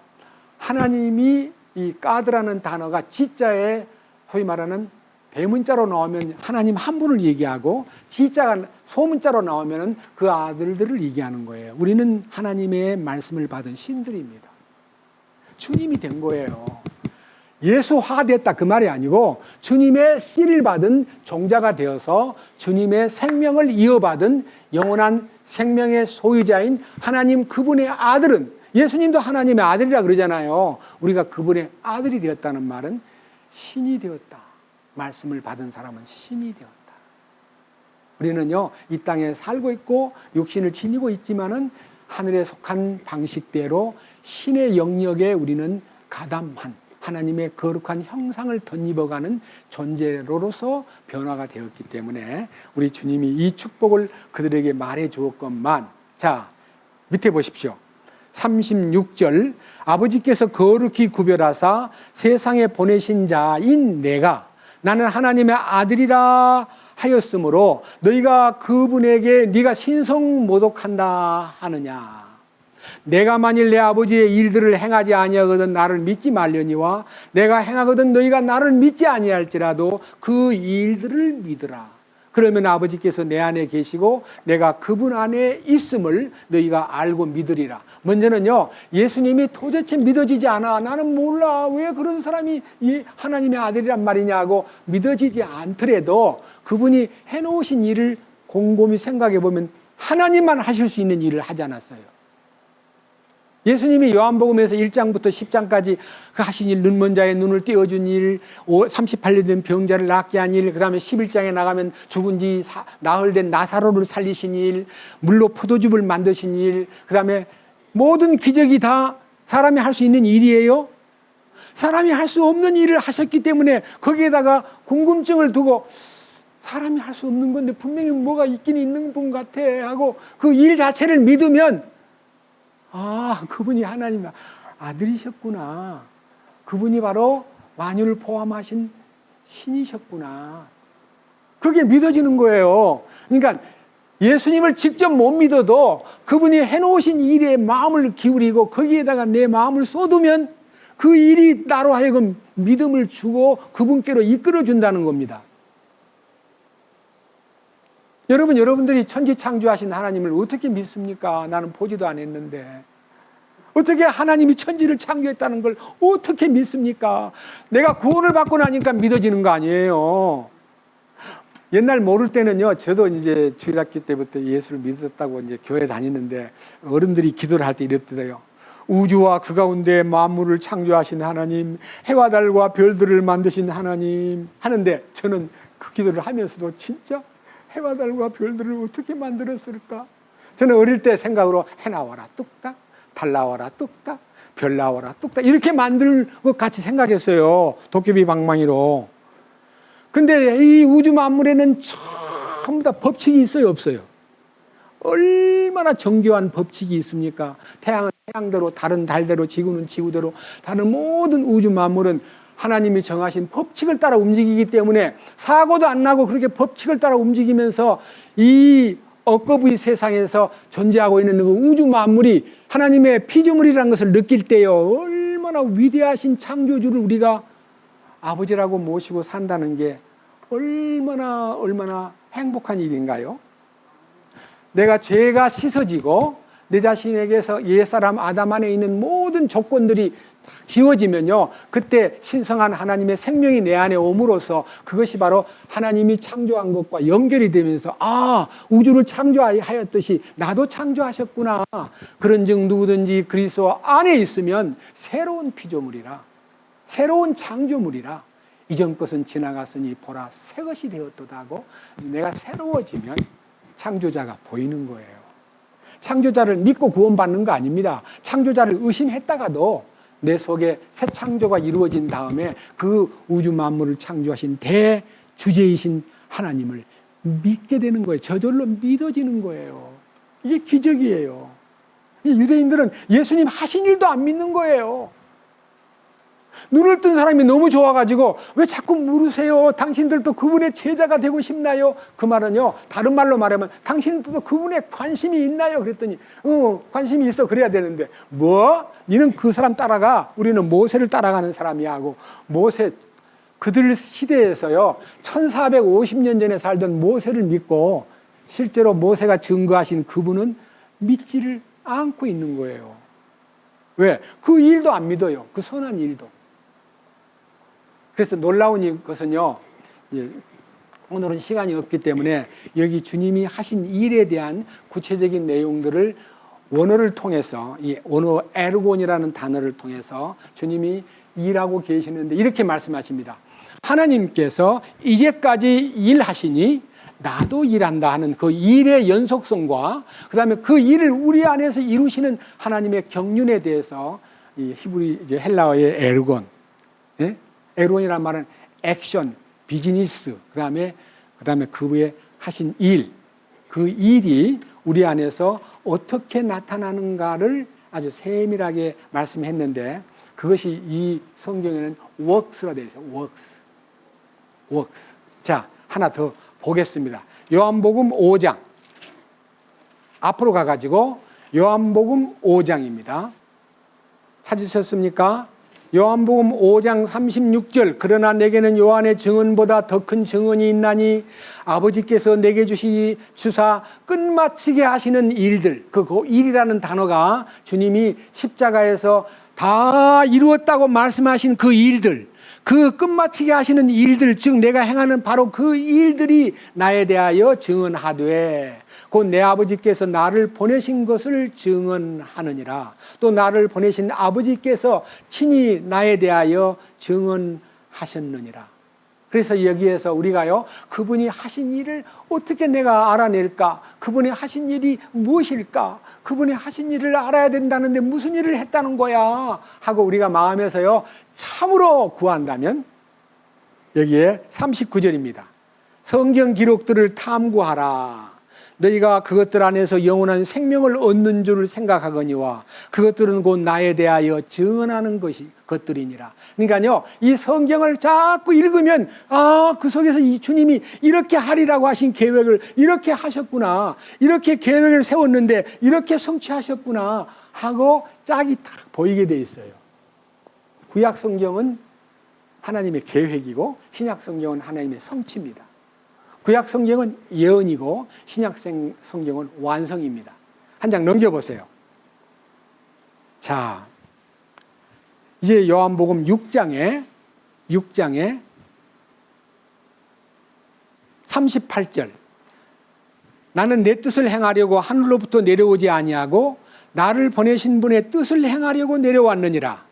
하나님이 이 가드라는 단어가 지자에 소위 말하는 대문자로 나오면 하나님 한 분을 얘기하고 지자가 소문자로 나오면 그 아들들을 얘기하는 거예요. 우리는 하나님의 말씀을 받은 신들입니다. 주님이 된 거예요. 예수화됐다 그 말이 아니고 주님의 씨를 받은 종자가 되어서 주님의 생명을 이어받은 영원한 생명의 소유자인 하나님 그분의 아들은, 예수님도 하나님의 아들이라 그러잖아요. 우리가 그분의 아들이 되었다는 말은 신이 되었다. 말씀을 받은 사람은 신이 되었다. 우리는요, 이 땅에 살고 있고 육신을 지니고 있지만은 하늘에 속한 방식대로 신의 영역에 우리는 가담한 하나님의 거룩한 형상을 덧입어가는 존재로서 변화가 되었기 때문에 우리 주님이 이 축복을 그들에게 말해 주었건만, 자, 밑에 보십시오. 36절, 아버지께서 거룩히 구별하사 세상에 보내신 자인 내가 나는 하나님의 아들이라 하였으므로 너희가 그분에게 네가 신성 모독한다 하느냐. 내가 만일 내 아버지의 일들을 행하지 아니하거든 나를 믿지 말려니와 내가 행하거든 너희가 나를 믿지 아니할지라도 그 일들을 믿으라. 그러면 아버지께서 내 안에 계시고 내가 그분 안에 있음을 너희가 알고 믿으리라. 먼저는요, 예수님이 도대체 믿어지지 않아. 나는 몰라. 왜 그런 사람이 이 하나님의 아들이란 말이냐고 믿어지지 않더라도 그분이 해놓으신 일을 곰곰이 생각해 보면 하나님만 하실 수 있는 일을 하지 않았어요. 예수님이 요한복음에서 1장부터 10장까지 그 하신 일, 눈먼 자의 눈을 띄워준 일, 38년 된 병자를 낫게 한 일, 그 다음에 11장에 나가면 죽은 지 나흘 된 나사로를 살리신 일, 물로 포도즙을 만드신 일, 그 다음에 모든 기적이 다 사람이 할 수 있는 일이에요. 사람이 할 수 없는 일을 하셨기 때문에 거기에다가 궁금증을 두고 사람이 할 수 없는 건데 분명히 뭐가 있긴 있는 분 같아 하고 그 일 자체를 믿으면 아, 그분이 하나님의 아들이셨구나. 그분이 바로 만유를 포함하신 신이셨구나. 그게 믿어지는 거예요. 그러니까 예수님을 직접 못 믿어도 그분이 해놓으신 일에 마음을 기울이고 거기에다가 내 마음을 쏟으면 그 일이 나로 하여금 믿음을 주고 그분께로 이끌어준다는 겁니다. 여러분들이 천지창조하신 하나님을 어떻게 믿습니까? 나는 보지도 않았는데. 어떻게 하나님이 천지를 창조했다는 걸 어떻게 믿습니까? 내가 구원을 받고 나니까 믿어지는 거 아니에요. 옛날 모를 때는요, 저도 이제 주일학교 때부터 예수를 믿었다고 이제 교회 다니는데 어른들이 기도를 할 때 이랬더래요. 우주와 그 가운데 만물을 창조하신 하나님, 해와 달과 별들을 만드신 하나님 하는데 저는 그 기도를 하면서도 진짜 해와 달과 별들을 어떻게 만들었을까? 저는 어릴 때 생각으로 해 나와라 뚝딱, 달 나와라 뚝딱, 별 나와라 뚝딱 이렇게 만들 것 같이 생각했어요. 도깨비 방망이로. 근데 이 우주 만물에는 전부 다 법칙이 있어요, 없어요? 얼마나 정교한 법칙이 있습니까? 태양은 태양대로, 달은 달대로, 지구는 지구대로, 다른 모든 우주 만물은 하나님이 정하신 법칙을 따라 움직이기 때문에 사고도 안 나고 그렇게 법칙을 따라 움직이면서 이 억거부의 세상에서 존재하고 있는 그 우주 만물이 하나님의 피조물이라는 것을 느낄 때요, 얼마나 위대하신 창조주를 우리가 아버지라고 모시고 산다는 게 얼마나 행복한 일인가요? 내가 죄가 씻어지고 내 자신에게서 옛사람 아담 안에 있는 모든 조건들이 지워지면요, 그때 신성한 하나님의 생명이 내 안에 옴으로써 그것이 바로 하나님이 창조한 것과 연결이 되면서 우주를 창조하였듯이 나도 창조하셨구나. 그런즉 누구든지 그리스도 안에 있으면 새로운 피조물이라, 새로운 창조물이라. 이전 것은 지나갔으니 보라 새 것이 되었도다 하고, 내가 새로워지면 창조자가 보이는 거예요. 창조자를 믿고 구원받는 거 아닙니다. 창조자를 의심했다가도 내 속에 새 창조가 이루어진 다음에 그 우주 만물을 창조하신 대주제이신 하나님을 믿게 되는 거예요. 저절로 믿어지는 거예요. 이게 기적이에요. 유대인들은 예수님 하신 일도 안 믿는 거예요. 눈을 뜬 사람이 너무 좋아가지고 왜 자꾸 물으세요? 당신들도 그분의 제자가 되고 싶나요? 그 말은요, 다른 말로 말하면 당신들도 그분에 관심이 있나요? 그랬더니 관심이 있어. 그래야 되는데 뭐? 니는 그 사람 따라가. 우리는 모세를 따라가는 사람이야 하고, 모세, 그들 시대에서요 1450년 전에 살던 모세를 믿고 실제로 모세가 증거하신 그분은 믿지를 않고 있는 거예요. 왜? 그 일도 안 믿어요. 그 선한 일도. 그래서 놀라운 것은요, 오늘은 시간이 없기 때문에 여기 주님이 하신 일에 대한 구체적인 내용들을 원어를 통해서, 이 원어 에르곤이라는 단어를 통해서 주님이 일하고 계시는데 이렇게 말씀하십니다. 하나님께서 이제까지 일하시니 나도 일한다 하는 그 일의 연속성과 그 다음에 그 일을 우리 안에서 이루시는 하나님의 경륜에 대해서 이 히브리 이제 헬라어의 에르곤, 에르곤이라는 말은 액션, 비즈니스, 그 다음에 그 위에 하신 일, 그 일이 우리 안에서 어떻게 나타나는가를 아주 세밀하게 말씀했는데, 그것이 이 성경에는 works가 되어 있어요. works. 자, 하나 더 보겠습니다. 요한복음 5장. 앞으로 가가지고 요한복음 5장입니다. 찾으셨습니까? 요한복음 5장 36절. 그러나 내게는 요한의 증언보다 더 큰 증언이 있나니 아버지께서 내게 주사 끝마치게 하시는 일들. 그 일이라는 단어가 주님이 십자가에서 다 이루었다고 말씀하신 그 일들, 그 끝마치게 하시는 일들, 즉 내가 행하는 바로 그 일들이 나에 대하여 증언하되 곧 내 아버지께서 나를 보내신 것을 증언하느니라. 또 나를 보내신 아버지께서 친히 나에 대하여 증언하셨느니라. 그래서 여기에서 우리가요, 그분이 하신 일을 어떻게 내가 알아낼까? 그분이 하신 일이 무엇일까? 그분이 하신 일을 알아야 된다는데 무슨 일을 했다는 거야? 하고 우리가 마음에서요, 참으로 구한다면 여기에 39절입니다. 성경 기록들을 탐구하라. 너희가 그것들 안에서 영원한 생명을 얻는 줄을 생각하거니와 그것들은 곧 나에 대하여 증언하는 것들이니라. 그러니까요, 이 성경을 자꾸 읽으면 그 속에서 이 주님이 이렇게 하리라고 하신 계획을 이렇게 하셨구나, 이렇게 계획을 세웠는데 이렇게 성취하셨구나 하고 짝이 딱 보이게 돼 있어요. 구약 성경은 하나님의 계획이고 신약 성경은 하나님의 성취입니다. 구약 성경은 예언이고 신약 성경은 완성입니다. 한 장 넘겨보세요. 자, 이제 요한복음 6장에 38절. 나는 내 뜻을 행하려고 하늘로부터 내려오지 아니하고 나를 보내신 분의 뜻을 행하려고 내려왔느니라.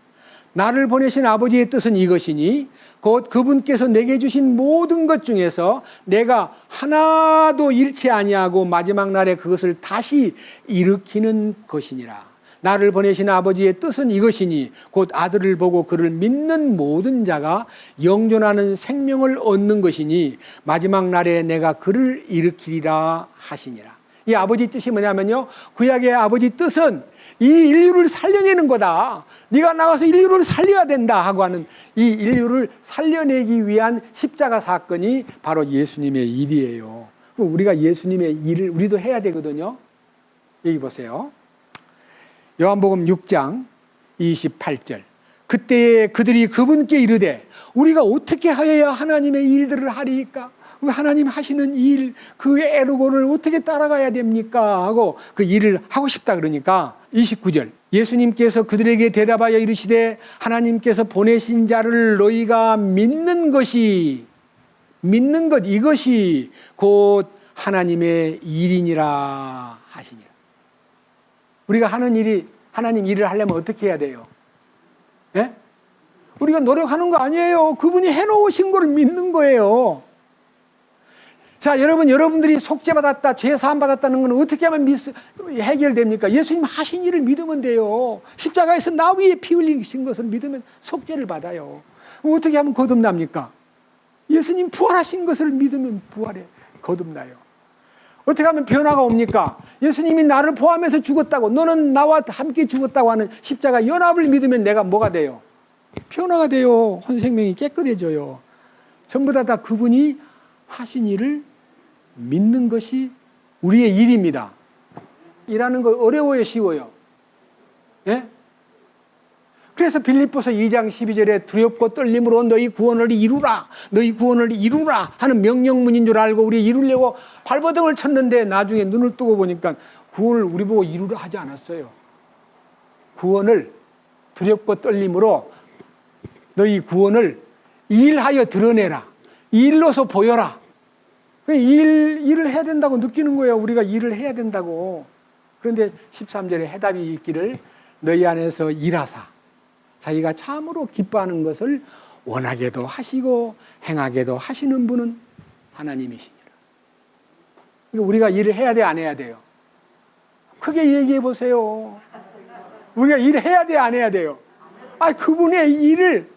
나를 보내신 아버지의 뜻은 이것이니 곧 그분께서 내게 주신 모든 것 중에서 내가 하나도 잃지 아니하고 마지막 날에 그것을 다시 일으키는 것이니라. 나를 보내신 아버지의 뜻은 이것이니 곧 아들을 보고 그를 믿는 모든 자가 영존하는 생명을 얻는 것이니 마지막 날에 내가 그를 일으키리라 하시니라. 이 아버지 뜻이 뭐냐면요, 구약의 아버지 뜻은 이 인류를 살려내는 거다. 네가 나가서 인류를 살려야 된다 하고 하는 이 인류를 살려내기 위한 십자가 사건이 바로 예수님의 일이에요. 우리가 예수님의 일을 우리도 해야 되거든요. 여기 보세요. 요한복음 6장 28절. 그때에 그들이 그분께 이르되 우리가 어떻게 하여야 하나님의 일들을 하리이까? 하나님 하시는 일, 그 애로고를 어떻게 따라가야 됩니까? 하고 그 일을 하고 싶다 그러니까 29절 예수님께서 그들에게 대답하여 이르시되 하나님께서 보내신 자를 너희가 믿는 것 이것이 곧 하나님의 일이니라 하시니라. 우리가 하는 일이 하나님 일을 하려면 어떻게 해야 돼요? 예? 우리가 노력하는 거 아니에요. 그분이 해놓으신 걸 믿는 거예요. 자, 여러분들이 속죄받았다, 죄사함 받았다는 건 어떻게 하면 해결됩니까? 예수님 하신 일을 믿으면 돼요. 십자가에서 나 위에 피 흘리신 것을 믿으면 속죄를 받아요. 어떻게 하면 거듭납니까? 예수님 부활하신 것을 믿으면 부활에 거듭나요. 어떻게 하면 변화가 옵니까? 예수님이 나를 포함해서 죽었다고, 너는 나와 함께 죽었다고 하는 십자가 연합을 믿으면 내가 뭐가 돼요? 변화가 돼요. 혼생명이 깨끗해져요. 전부 다 그분이 하신 일을 믿는 것이 우리의 일입니다. 일하는 거 어려워요, 쉬워요? 예? 그래서 빌립보서 2장 12절에 두렵고 떨림으로 너희 구원을 이루라, 너희 구원을 이루라 하는 명령문인 줄 알고 우리 이루려고 발버둥을 쳤는데 나중에 눈을 뜨고 보니까 구원을 우리 보고 이루라 하지 않았어요. 구원을 두렵고 떨림으로 너희 구원을 일하여 드러내라, 일로서 보여라. 일을 해야 된다고 느끼는 거예요. 우리가 일을 해야 된다고. 그런데 13절에 해답이 있기를 너희 안에서 일하사 자기가 참으로 기뻐하는 것을 원하게도 하시고 행하게도 하시는 분은 하나님이시니라. 그러니까 우리가 일을 해야 돼, 안 해야 돼요? 크게 얘기해 보세요. 우리가 일을 해야 돼, 안 해야 돼요? 그분의 일을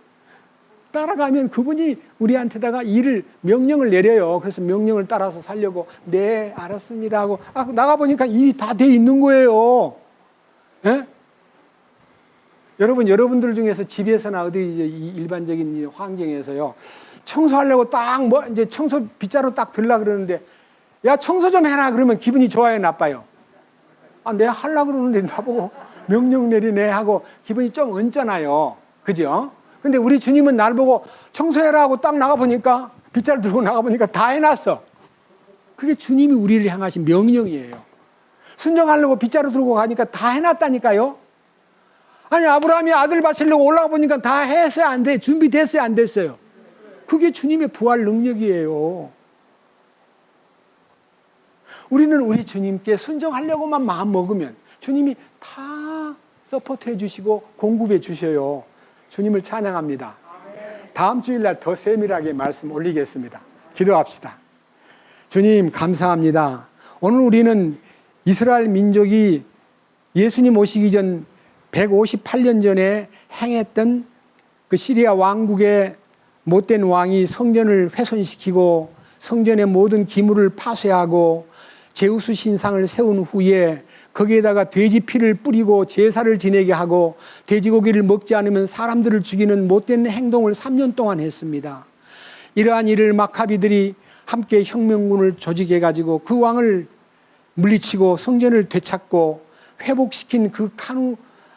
따라가면 그분이 우리한테다가 명령을 내려요. 그래서 명령을 따라서 살려고 네 알았습니다 하고 나가보니까 일이 다 돼 있는 거예요. 예? 여러분들 중에서 집에서나 어디 일반적인 환경에서요, 청소하려고 이제 청소 빗자루 딱 들라 그러는데 야 청소 좀 해라 그러면 기분이 좋아요, 나빠요? 내가 하려고 그러는데 나보고 명령 내리네 하고 기분이 좀 언짢아요. 그죠? 근데 우리 주님은 날 보고 청소해라 하고 딱 나가보니까 빗자루 들고 나가보니까 다 해놨어. 그게 주님이 우리를 향하신 명령이에요. 순종하려고 빗자루 들고 가니까 다 해놨다니까요. 아브라함이 아들 바치려고 올라가 보니까 다 했어요, 안 돼? 준비됐어요, 안 됐어요? 그게 주님의 부활 능력이에요. 우리는 우리 주님께 순종하려고만 마음 먹으면 주님이 다 서포트해 주시고 공급해 주셔요. 주님을 찬양합니다. 다음 주일날 더 세밀하게 말씀 올리겠습니다. 기도합시다. 주님 감사합니다. 오늘 우리는 이스라엘 민족이 예수님 오시기 전 158년 전에 행했던 그 시리아 왕국의 못된 왕이 성전을 훼손시키고 성전의 모든 기물을 파쇄하고 제우스 신상을 세운 후에 거기에다가 돼지 피를 뿌리고 제사를 지내게 하고 돼지고기를 먹지 않으면 사람들을 죽이는 못된 행동을 3년 동안 했습니다. 이러한 일을 마카비들이 함께 혁명군을 조직해가지고 그 왕을 물리치고 성전을 되찾고 회복시킨 그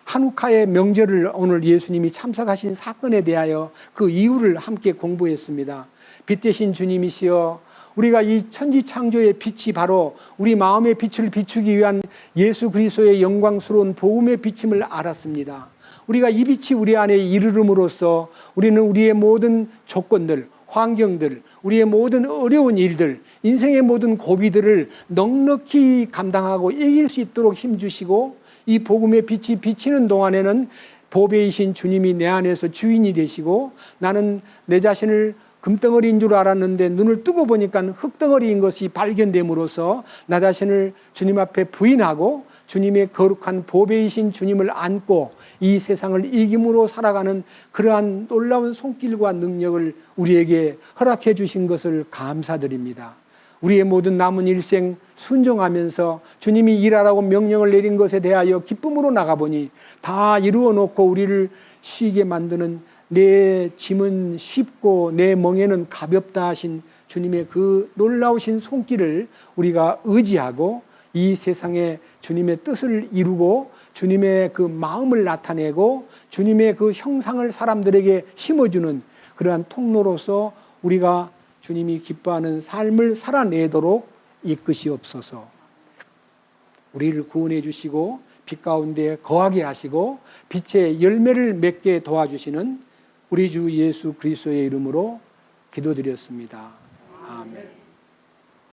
하누카의 명절을 오늘 예수님이 참석하신 사건에 대하여 그 이유를 함께 공부했습니다. 빛 대신 주님이시여, 우리가 이 천지 창조의 빛이 바로 우리 마음의 빛을 비추기 위한 예수 그리스도의 영광스러운 복음의 빛임을 알았습니다. 우리가 이 빛이 우리 안에 이르름으로써 우리는 우리의 모든 조건들, 환경들, 우리의 모든 어려운 일들, 인생의 모든 고비들을 넉넉히 감당하고 이길 수 있도록 힘주시고, 이 복음의 빛이 비치는 동안에는 보배이신 주님이 내 안에서 주인이 되시고, 나는 내 자신을 금덩어리인 줄 알았는데 눈을 뜨고 보니까 흙덩어리인 것이 발견됨으로써 나 자신을 주님 앞에 부인하고 주님의 거룩한 보배이신 주님을 안고 이 세상을 이김으로 살아가는 그러한 놀라운 손길과 능력을 우리에게 허락해 주신 것을 감사드립니다. 우리의 모든 남은 일생 순종하면서 주님이 일하라고 명령을 내린 것에 대하여 기쁨으로 나가보니 다 이루어 놓고 우리를 쉬게 만드는, 내 짐은 쉽고 내 멍에는 가볍다 하신 주님의 그 놀라우신 손길을 우리가 의지하고 이 세상에 주님의 뜻을 이루고 주님의 그 마음을 나타내고 주님의 그 형상을 사람들에게 심어주는 그러한 통로로서 우리가 주님이 기뻐하는 삶을 살아내도록 이끄시옵소서. 우리를 구원해 주시고 빛 가운데 거하게 하시고 빛의 열매를 맺게 도와주시는 우리 주 예수 그리스도의 이름으로 기도드렸습니다. 아멘.